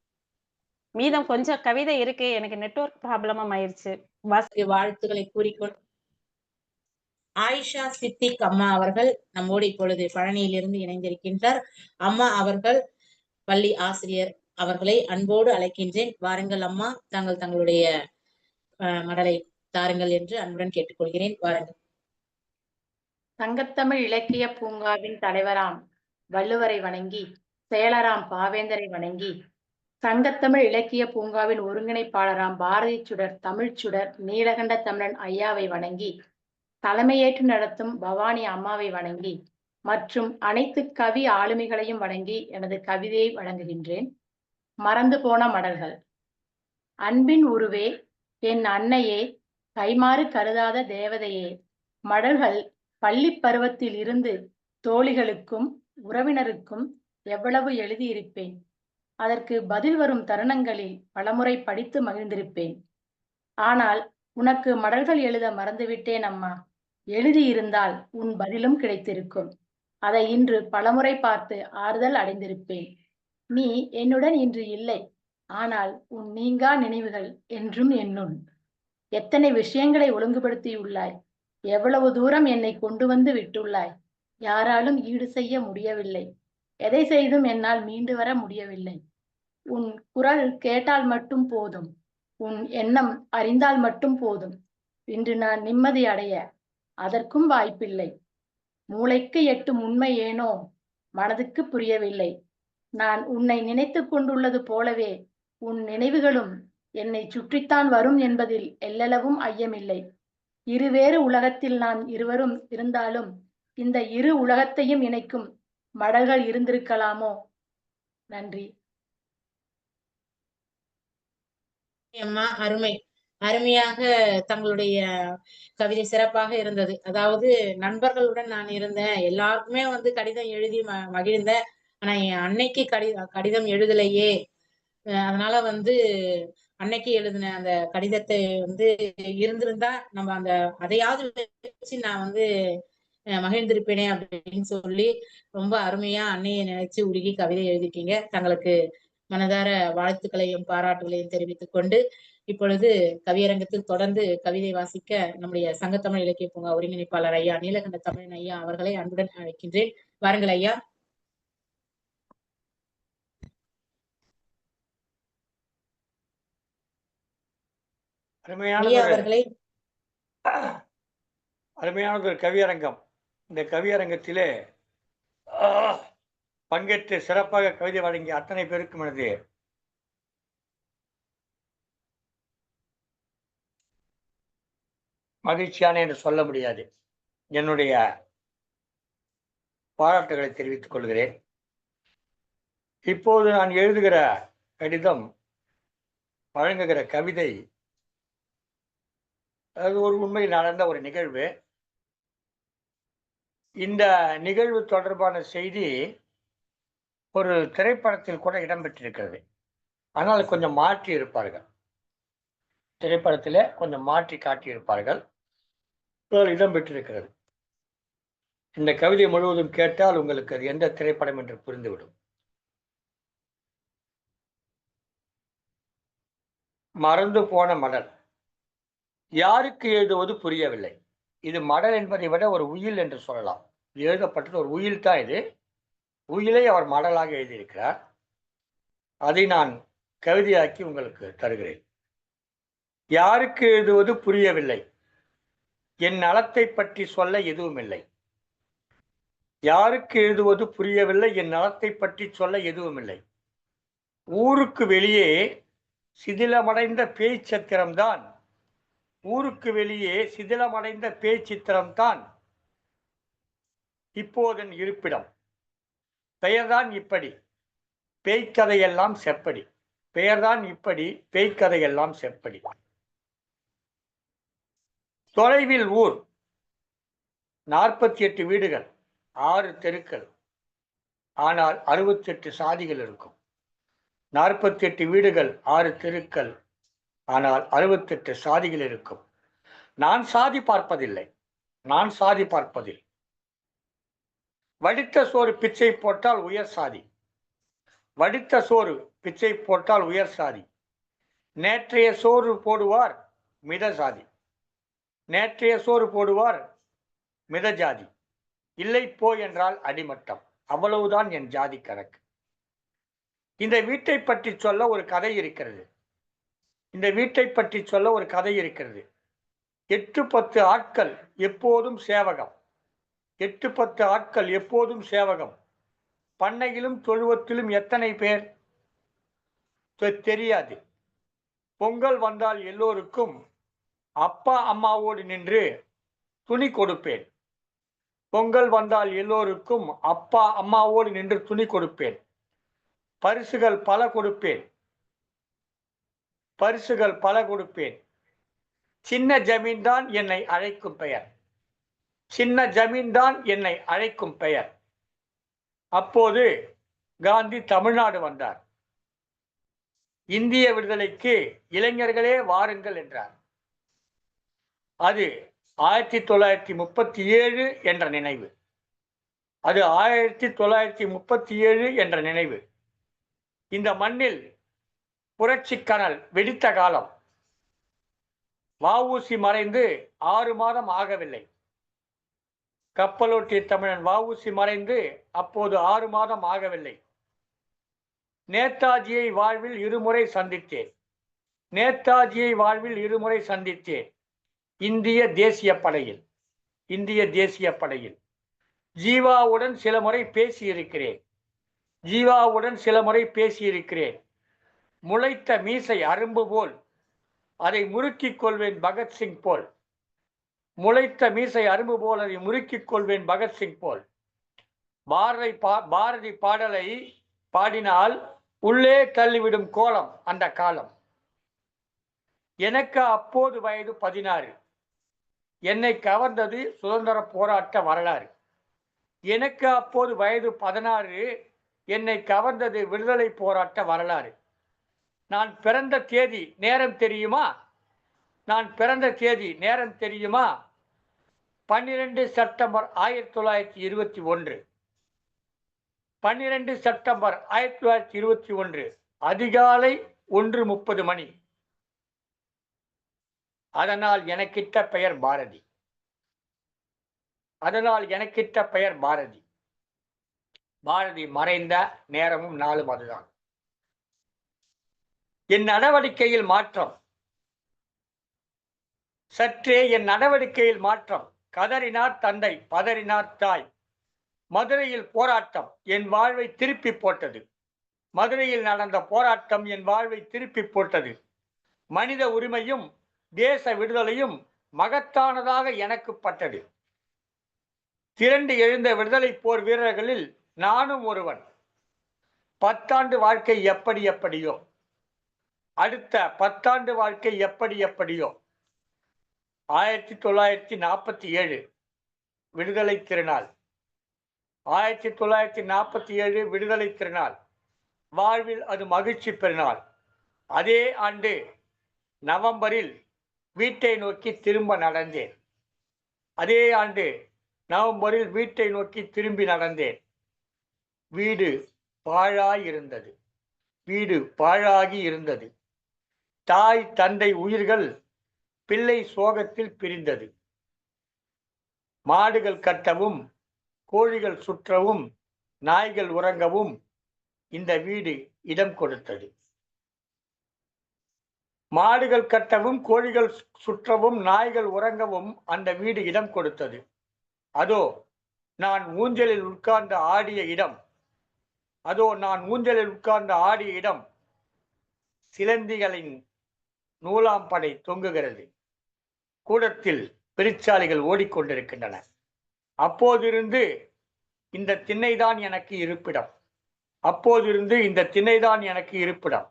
மீதம் கொஞ்சம் கவிதை இருக்கு, எனக்கு நெட்வொர்க் ப்ராப்ளமும் ஆயிருச்சு. வாழ்த்துக்களை கூறிக்கொண்டு ஆயிஷா சித்திக் அம்மா அவர்கள் நம்மோடு இப்பொழுது பழனியிலிருந்து இணைந்திருக்கின்றார். அம்மா அவர்கள் பள்ளி ஆசிரியர் அவர்களை அன்போடு அழைக்கின்றேன். வாருங்கள் அம்மா, தங்களுடைய மடலை தாருங்கள் என்று அன்புடன் கேட்டுக்கொள்கிறேன். வாருங்கள். சங்கத்தமிழ் இலக்கிய பூங்காவின் தலைவராம் வள்ளுவரை வணங்கி, செயலராம் பாவேந்தரை வணங்கி, சங்கத்தமிழ் இலக்கிய பூங்காவின் ஒருங்கிணைப்பாளராம் பாரதி சுடர் தமிழ்ச் சுடர் நீலகண்ட தமிழன் ஐயாவை வணங்கி, தலைமையேற்று நடத்தும் பவானி அம்மாவை வணங்கி, மற்றும் அனைத்து கவி ஆளுமைகளையும் வணங்கி எனது கவிதையை வழங்குகின்றேன். மறந்து போன மடல்கள். அன்பின் உருவே, என் அன்னையே, கைமாறு கருதாத தேவதையே, மடல்கள் பள்ளிப் பருவத்தில் இருந்து தோழிகளுக்கும் உறவினருக்கும் எவ்வளவு எழுதியிருப்பேன். அதற்கு பதில் வரும் தருணங்களில் பலமுறை படித்து மகிழ்ந்திருப்பேன். ஆனால் உனக்கு மடல்கள் எழுத மறந்துவிட்டேன் அம்மா. எழுதியிருந்தால் உன் பதிலும் கிடைத்திருக்கும். அதை இன்று பலமுறை பார்த்து ஆறுதல் அடைந்திருப்பேன். நீ என்னுடன் இன்று இல்லை, ஆனால் உன் நீங்கா நினைவுகள் என்றும் என்னுள். எத்தனை விஷயங்களை ஒழுங்குபடுத்தியுள்ளாய், எவ்வளவு தூரம் என்னை கொண்டு வந்து விட்டுள்ளாய். யாராலும் ஈடு செய்ய முடியவில்லை. எதை செய்தும் என்னால் மீண்டு வர முடியவில்லை. உன் குரல் கேட்டால் மட்டும் போதும், உன் எண்ணம் அறிந்தால் மட்டும் போதும். இன்று நான் நிம்மதி அடைய அதற்கும் வாய்ப்பில்லை. மூளைக்கு எட்டும் உண்மை ஏனோ மனதுக்கு புரியவில்லை. நான் உன்னை நினைத்து கொண்டுள்ளது போலவே உன் நினைவுகளும் என்னை சுற்றித்தான் வரும் என்பதில் எல்லளவும் ஐயமில்லை. இருவேறு உலகத்தில் நாம் இருவரும் இருந்தாலும் இந்த இரு உலகத்தையும் இணைக்கும் மடல்கள் இருந்திருக்கலாமோ? நன்றி. அம்மா, அருமை. அருமையாக தங்களுடைய கவிதை சிறப்பாக இருந்தது. அதாவது நண்பர்களுடன் நான் இருந்தேன், எல்லாருக்குமே கடிதம் எழுதி மகிழ்ந்தேன். ஆனா என் அன்னைக்கு கடிதம் எழுதலையே. அதனால அன்னைக்கு எழுதின அந்த கடிதத்தை இருந்திருந்தா நம்ம அதையாவது வச்சு நான் மகிழ்ந்திருப்பேனே அப்படின்னு சொல்லி ரொம்ப அருமையா அன்னையை நினைச்சு உருகி கவிதை எழுதிருக்கீங்க. தங்களுக்கு மனதார வாழ்த்துக்களையும் பாராட்டுகளையும் தெரிவித்துக் கொண்டு இப்பொழுது கவியரங்கத்தில் தொடர்ந்து கவிதை வாசிக்க நம்முடைய சங்கத்தமிழ் இலக்கிய பூங்கா ஒருங்கிணைப்பாளர் ஐயா நீலகண்ட தமிழன் ஐயா அவர்களை அன்புடன் அழைக்கின்றேன். வாருங்கள் ஐயா. அருமையான ஒரு கவியரங்கம். இந்த கவியரங்கத்திலே பங்கேற்று சிறப்பாக கவிதை வழங்கிய அத்தனை பேருக்கும் எனது மகிழ்ச்சியான என்று சொல்ல முடியாது என்னுடைய பாராட்டுகளை தெரிவித்துக் கொள்கிறேன். இப்போது நான் எழுதுகிற கடிதம், வழங்குகிற கவிதை, அது ஒரு உண்மையில் நடந்த ஒரு நிகழ்வு. இந்த நிகழ்வு தொடர்பான செய்தி ஒரு திரைப்படத்தில் கூட இடம்பெற்றிருக்கிறது. ஆனால் கொஞ்சம் மாற்றி இருப்பார்கள், திரைப்படத்திலே கொஞ்சம் மாற்றி காட்டியிருப்பார்கள், இடம்பெற்றிருக்கிறது. இந்த கவிதை முழுவதும் கேட்டால் உங்களுக்கு அது எந்த திரைப்படம் என்று புரிந்துவிடும். மறந்து போன மடல். யாருக்கு எழுதுவது புரியவில்லை. இது மடல் என்பதை விட ஒரு உயில் என்று சொல்லலாம். எழுதப்பட்டது ஒரு உயில் தான். இது உயிலை அவர் மடலாக எழுதியிருக்கிறார். அதை நான் கவிதையாக்கி உங்களுக்கு தருகிறேன். யாருக்கு எழுதுவது புரியவில்லை, என் நலத்தை பற்றி சொல்ல எதுவும் இல்லை. யாருக்கு எழுதுவது புரியவில்லை, என் நலத்தை பற்றி சொல்ல எதுவும் இல்லை. ஊருக்கு வெளியே சிதிலமடைந்த பேய்ச்சத்திரம்தான், ஊருக்கு வெளியே சிதிலமடைந்த பேய்ச்சித்திரம்தான் இப்போதன் இருப்பிடம். பெயர்தான் இப்படி, பேய்க்கதையெல்லாம் செப்படி. பெயர்தான் இப்படி, பேய்க்கதையெல்லாம் செப்படி. தொலைவில் ஊர், 48 வீடுகள், 6 தெருக்கள், ஆனால் 68 சாதிகள் இருக்கும். 48 வீடுகள், 6 தெருக்கள், ஆனால் 68 சாதிகள் இருக்கும். நான் சாதி பார்ப்பதில்லை, நான் சாதி பார்ப்பதில்லை. வடித்த சோறு பிச்சை போட்டால் உயர் சாதி, வடித்த சோறு பிச்சை போட்டால் உயர் சாதி. நேற்றைய சோறு போடுவார் மித சாதி, நேற்றைய சோறு போடுவார் மித ஜாதி. இல்லை போ என்றால் அடிமட்டம். அவ்வளவுதான் என் ஜாதி கணக்கு. இந்த வீட்டை பற்றி சொல்ல ஒரு கதை இருக்கிறது. இந்த வீட்டை பற்றி சொல்ல ஒரு கதை இருக்கிறது. 8-10 ஆட்கள் எப்போதும் சேவகம், 8-10 ஆட்கள் எப்போதும் சேவகம். பண்ணையிலும் தொழுவத்திலும் எத்தனை பேர்? தெரியாது. பொங்கல் வந்தால் எல்லோருக்கும் அப்பா அம்மாவோடு நின்று துணி கொடுப்பேன். பொங்கல் வந்தால் எல்லோருக்கும் அப்பா அம்மாவோடு நின்று துணி கொடுப்பேன். பரிசுகள் பல கொடுப்பேன். பரிசுகள் பல கொடுப்பேன். சின்ன ஜமீன்தான் என்னை அழைக்கும் பெயர். சின்ன ஜமீன்தான் என்னை அழைக்கும் பெயர். அப்போது காந்தி தமிழ்நாடு வந்தார். இந்திய விடுதலைக்கு இளைஞர்களே வாருங்கள் என்றார். அது 1937 என்ற நினைவு. அது 1937 என்ற நினைவு. இந்த மண்ணில் புரட்சி கனல் வெடித்த காலம். வ.உ.சி. மறைந்து 6 மாதம் ஆகவில்லை. கப்பலோட்டிய தமிழன் வ.உ.சி. மறைந்து அப்போது 6 மாதம் ஆகவில்லை. நேதாஜியை வாழ்வில் இருமுறை சந்தித்தேன். நேதாஜியை வாழ்வில் இருமுறை சந்தித்தேன். இந்திய தேசிய படையில். இந்திய தேசிய படையில் ஜீவாவுடன் சில முறை பேசியிருக்கிறேன். ஜீவாவுடன் சில முறை பேசியிருக்கிறேன். முளைத்த மீசை அரும்பு போல் அதை முறுக்கிக் கொள்வேன் பகத்சிங் போல். முளைத்த மீசை அரும்பு போல் அதை முறுக்கிக் கொள்வேன் பகத்சிங் போல். பாரதி பாடலை பாடினால் உள்ளே தள்ளிவிடும் கோலம் அந்த காலம். எனக்கு அப்போது வயது 16. என்னை கவர்ந்தது சுதந்திர போராட்ட வரலாறு. எனக்கு அப்போது வயது 16. என்னை கவர்ந்தது விடுதலை போராட்ட வரலாறு. நான் பிறந்த தேதி நேரம் தெரியுமா? நான் பிறந்த தேதி நேரம் தெரியுமா? 12 செப்டம்பர் 1921. 12 செப்டம்பர் 1921 அதிகாலை 1:30 மணி. அதனால் எனக்கிட்ட பெயர் பாரதி. அதனால் எனக்கிட்ட பெயர் பாரதி. பாரதி மறைந்த நேரமும் நாளும் அதுதான். என் நடவடிக்கையில் மாற்றம். சற்றே என் நடவடிக்கையில் மாற்றம். கதறினார் தந்தை, பதறினார் தாய். மதுரையில் போராட்டம் என் வாழ்வை திருப்பி போட்டது. மதுரையில் நடந்த போராட்டம் என் வாழ்வை திருப்பி போட்டது. மனித உரிமையும் தேச விடுதலையும் மகத்தானதாக எனக்கு பட்டது. திரண்டு எழுந்த விடுதலை போர் வீரர்களில் நானும் ஒருவன். 10 ஆண்டு வாழ்க்கை எப்படி எப்படியோ. அடுத்த 10 ஆண்டு வாழ்க்கை எப்படி எப்படியோ. 1947 விடுதலை திருநாள். 1947 விடுதலை திருநாள். வாழ்வில் அது மகிழ்ச்சி பெருநாள். அதே ஆண்டு நவம்பரில் வீட்டை நோக்கி திரும்ப நடந்தேன். அதே ஆண்டு நவம்பரில் வீட்டை நோக்கி திரும்பி நடந்தேன். வீடு பாழாய் இருந்தது. வீடு பாழாகி இருந்தது. தாய் தந்தை உயிர்கள் பிள்ளை சோகத்தில் பிரிந்தது. மாடுகள் கட்டவும், கோழிகள் சுற்றவும், நாய்கள் உறங்கவும் இந்த வீடு இடம் கொடுத்தது. மாடுகள் கட்டவும், கோழிகள் சுற்றவும், நாய்கள் உறங்கவும் அந்த வீடு இடம் கொடுத்தது. அதோ நான் ஊஞ்சலில் உட்கார்ந்து ஆடிய இடம். அதோ நான் ஊஞ்சலில் உட்கார்ந்து ஆடிய இடம். சிலந்திகளின் நூலாம்படை தொங்குகிறது. கூடத்தில் பெருச்சாளிகள் ஓடிக்கொண்டிருக்கின்றன. அப்போதிருந்து இந்த திண்ணைதான் எனக்கு இருப்பிடம். அப்போதிருந்து இந்த திண்ணைதான் எனக்கு இருப்பிடம்.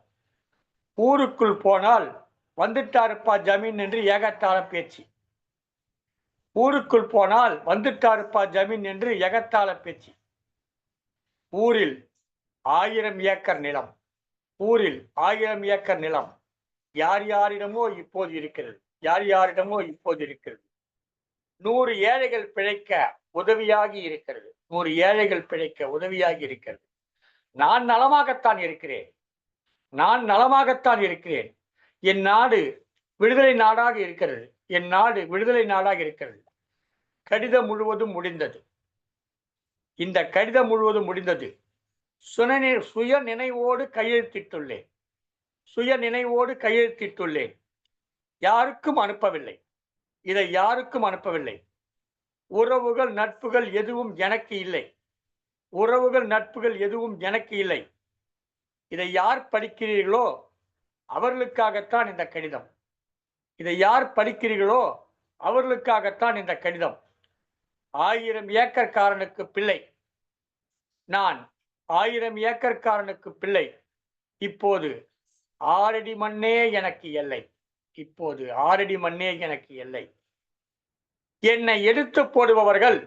ஊருக்குள் போனால் வந்துட்டாருப்பா ஜமீன் என்று ஏகத்தாள பேச்சு. ஊருக்குள் போனால் வந்துட்டாருப்பா ஜமீன் என்று எகத்தாள பேச்சு. ஊரில் 1000 ஏக்கர் நிலம். ஊரில் 1000 ஏக்கர் நிலம் யார் யாரிடமோ இப்போது இருக்கிறது. யார் யாரிடமோ இப்போது இருக்கிறது. 100 ஏழைகள் பிழைக்க உதவியாகி இருக்கிறது. 100 ஏழைகள் பிழைக்க உதவியாகி இருக்கிறது. நான் நலமாகத்தான் இருக்கிறேன். நான் நலமாகத்தான் இருக்கிறேன். என் நாடு விடுதலை நாடாக இருக்கிறது. என் நாடு விடுதலை நாடாக இருக்கிறது. கடிதம் முழுவதும் முடிந்தது. இந்த கடிதம் முழுவதும் முடிந்தது. சுய நினைவோடு கையெழுத்திட்டுள்ளேன். சுய நினைவோடு கையெழுத்திட்டுள்ளேன். யாருக்கும் அனுப்பவில்லை. இதை யாருக்கும் அனுப்பவில்லை. உறவுகள் நட்புகள் எதுவும் எனக்கு இல்லை. உறவுகள் நட்புகள் எதுவும் எனக்கு இல்லை. இதை யார் படிக்கிறீர்களோ அவர்களுக்காகத்தான் இந்த கடிதம். இதை யார் படிக்கிறீர்களோ அவர்களுக்காகத்தான் இந்த கடிதம். 1000 ஏக்கர்காரனுக்கு பிள்ளை. நான் 1000 ஏக்கர்காரனுக்கு பிள்ளை. இப்போது 6 அடி மண்ணே எனக்கு எல்லை. இப்போது 6 அடி மண்ணே எனக்கு எல்லை. என்னை எடுத்து போடுபவர்கள்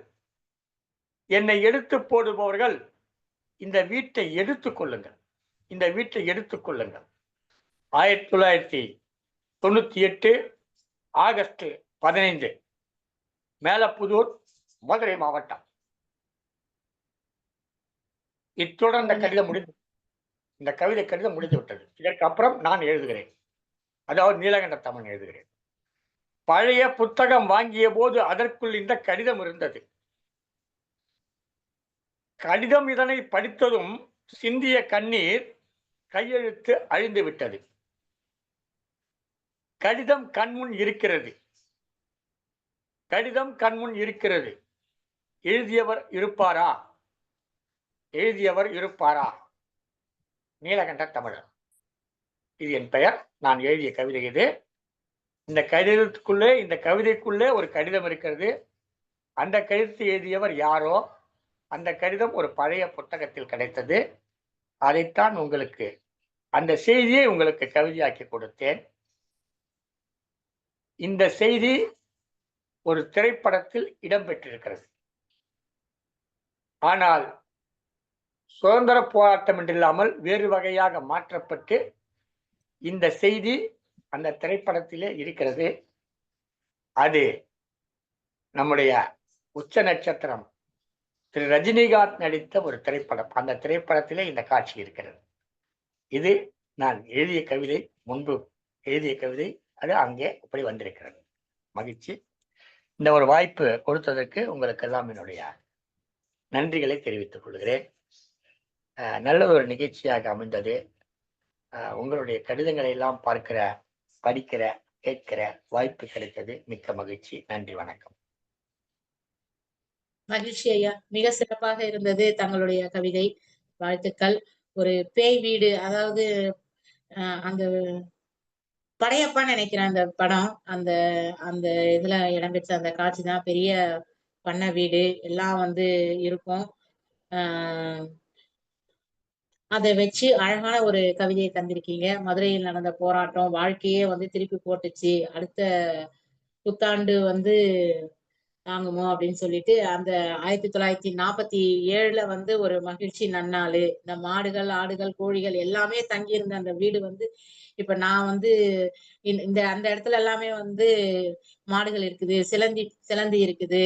இந்த வீட்டை எடுத்துக் கொள்ளுங்கள். இந்த வீட்டை எடுத்துக் கொள்ளுங்கள். 1998 ஆகஸ்ட் 15 மேலப்புதூர், மதுரை மாவட்டம். இத்துடன் இந்த கடிதம் முடிந்து இந்த கவிதை கடிதம் முடிந்து விட்டது. இதற்கு அப்புறம் நான் எழுதுகிறேன். அதாவது நீலகண்ட தமிழன் எழுதுகிறேன். பழைய புத்தகம் வாங்கிய போது அதற்குள் இந்த கடிதம் இருந்தது. கடிதம் இதனை படித்ததும் சிந்திய கண்ணீர் கையெழுத்து அழிந்து விட்டது. கடிதம் கண்முன் இருக்கிறது. கடிதம் கண்முன் இருக்கிறது. எழுதியவர் இருப்பாரா? எழுதியவர் இருப்பாரா? நீலகண்ட தமிழன். இது என் பெயர். நான் எழுதிய கவிதை இது. இந்த கடிதத்துக்குள்ளே, இந்த கவிதைக்குள்ளே ஒரு கடிதம் இருக்கிறது. அந்த கடிதத்தை எழுதியவர் யாரோ? அந்த கடிதம் ஒரு பழைய புத்தகத்தில் கிடைத்தது. அதைத்தான் உங்களுக்கு, அந்த செய்தியை உங்களுக்கு கவிதையாக்கி கொடுத்தேன். இந்த செய்தி ஒரு திரைப்படத்தில் இடம்பெற்றிருக்கிறது. ஆனால் சுதந்திர போராட்டம் என்றில்லாமல் வேறு வகையாக மாற்றப்பட்டு இந்த செய்தி அந்த திரைப்படத்திலே இருக்கிறது. அது நம்முடைய உச்ச நட்சத்திரம் திரு ரஜினிகாந்த் நடித்த ஒரு திரைப்படம். அந்த திரைப்படத்திலே இந்த காட்சி இருக்கிறது. இது நான் எழுதிய கவிதை, முன்பு எழுதிய கவிதை. அது அங்கே அப்படி வந்திருக்கிறது. மகிழ்ச்சி. இந்த ஒரு வாய்ப்பு கொடுத்ததற்கு உங்களுக்கு எல்லாம் என்னுடைய நன்றிகளை தெரிவித்துக் கொள்கிறேன். நல்ல ஒரு நிகழ்ச்சியாக அமைந்தது. உங்களுடைய கடிதங்களை எல்லாம் பார்க்கிற, படிக்கிற, கேட்கிற வாய்ப்பு கிடைத்தது. மிக்க மகிழ்ச்சி. நன்றி, வணக்கம். மகிழ்ச்சி ஐயா, மிக சிறப்பாக இருந்தது தங்களுடைய கவிதை. வாழ்த்துக்கள். ஒரு பேய் வீடு, அதாவது அந்த படையப்பான்னு நினைக்கிறேன் அந்த படம், அந்த அந்த இதுல இடம்பெற்ற அந்த காட்சி தான். பெரிய பண்ணை வீடு எல்லாம் இருக்கும். அதை வச்சு அழகான ஒரு கவிதையை தந்திருக்கீங்க. மதுரையில் நடந்த போராட்டம் வாழ்க்கையே திருப்பி போட்டுச்சு, அடுத்த புத்தாண்டு தாங்குமோ அப்படின்னு சொல்லிட்டு அந்த 1947 ஒரு மகிழ்ச்சி நன்னாளு. இந்த மாடுகள், ஆடுகள், கோழிகள் எல்லாமே தங்கி இருந்த அந்த வீடு இப்ப நான் இந்த அந்த இடத்துல எல்லாமே மாடுகள் இருக்குது, சிலந்தி இருக்குது.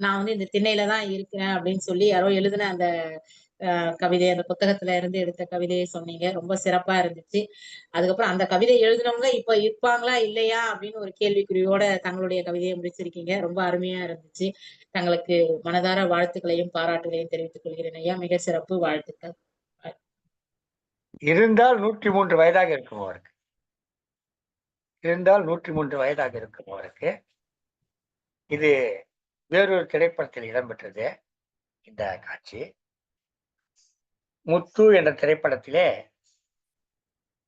நான் இந்த திண்ணையில தான் இருக்கிறேன் அப்படின்னு சொல்லி யாரோ எழுதின அந்த கவிதை, அந்த புத்தகத்துல இருந்து எடுத்த கவிதையை சொன்னீங்க. ரொம்ப சிறப்பா இருந்துச்சு. அதுக்கப்புறம் அந்த கவிதை எழுதினவங்க இப்ப இருப்பாங்களா இல்லையா அப்படின்னு ஒரு கேள்விக்குறியோட தங்களுடைய கவிதையை முடிச்சிருக்கீங்க. ரொம்ப அருமையா இருந்துச்சு. தங்களுக்கு மனதார வாழ்த்துக்களையும் பாராட்டுகளையும் தெரிவித்துக் கொள்கிறேன் ஐயா. மிக சிறப்பு. வாழ்த்துக்கள். இருந்தால் 103 வயதாக இருக்கும் அவருக்கு. இருந்தால் 103 வயதாக இருக்கும் அவருக்கு. இது வேறொரு திரைப்படத்தில் இடம்பெற்றது இந்த காட்சி. முத்து என்ற திரைப்படத்திலே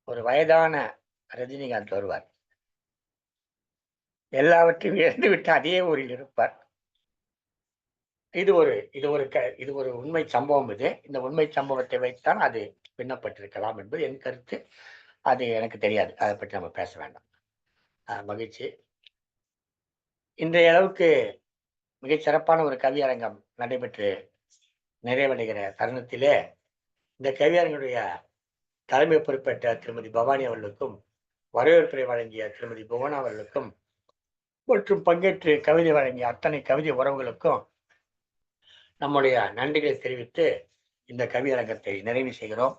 ஒரு வயதான ரஜினிகாந்த் வருவார். எல்லாவற்றையும் இழந்துவிட்டு அதே ஊரில் இருப்பார். இது ஒரு உண்மை சம்பவம். இந்த உண்மை சம்பவத்தை வைத்தான் அது பின்னப்பட்டிருக்கலாம் என்பது என் கருத்து. அது எனக்கு தெரியாது, அதை பற்றி நம்ம பேச வேண்டாம். மகிழ்ச்சி. இன்றைய அளவுக்கு மிகச் சிறப்பான ஒரு கவியரங்கம் நடைபெற்று நிறைவடைகிற தருணத்திலே இந்த கவியரங்குடைய தலைமை பொறுப்பேற்ற திருமதி பவானி அவர்களுக்கும், வரவேற்புரை வழங்கிய திருமதி புவனா அவர்களுக்கும், மற்றும் பங்கேற்று கவிதை வழங்கிய அத்தனை கவிதை உறவுகளுக்கும் நம்முடைய நன்றிகளை தெரிவித்து இந்த கவியரங்கத்தை நிறைவு செய்கிறோம்.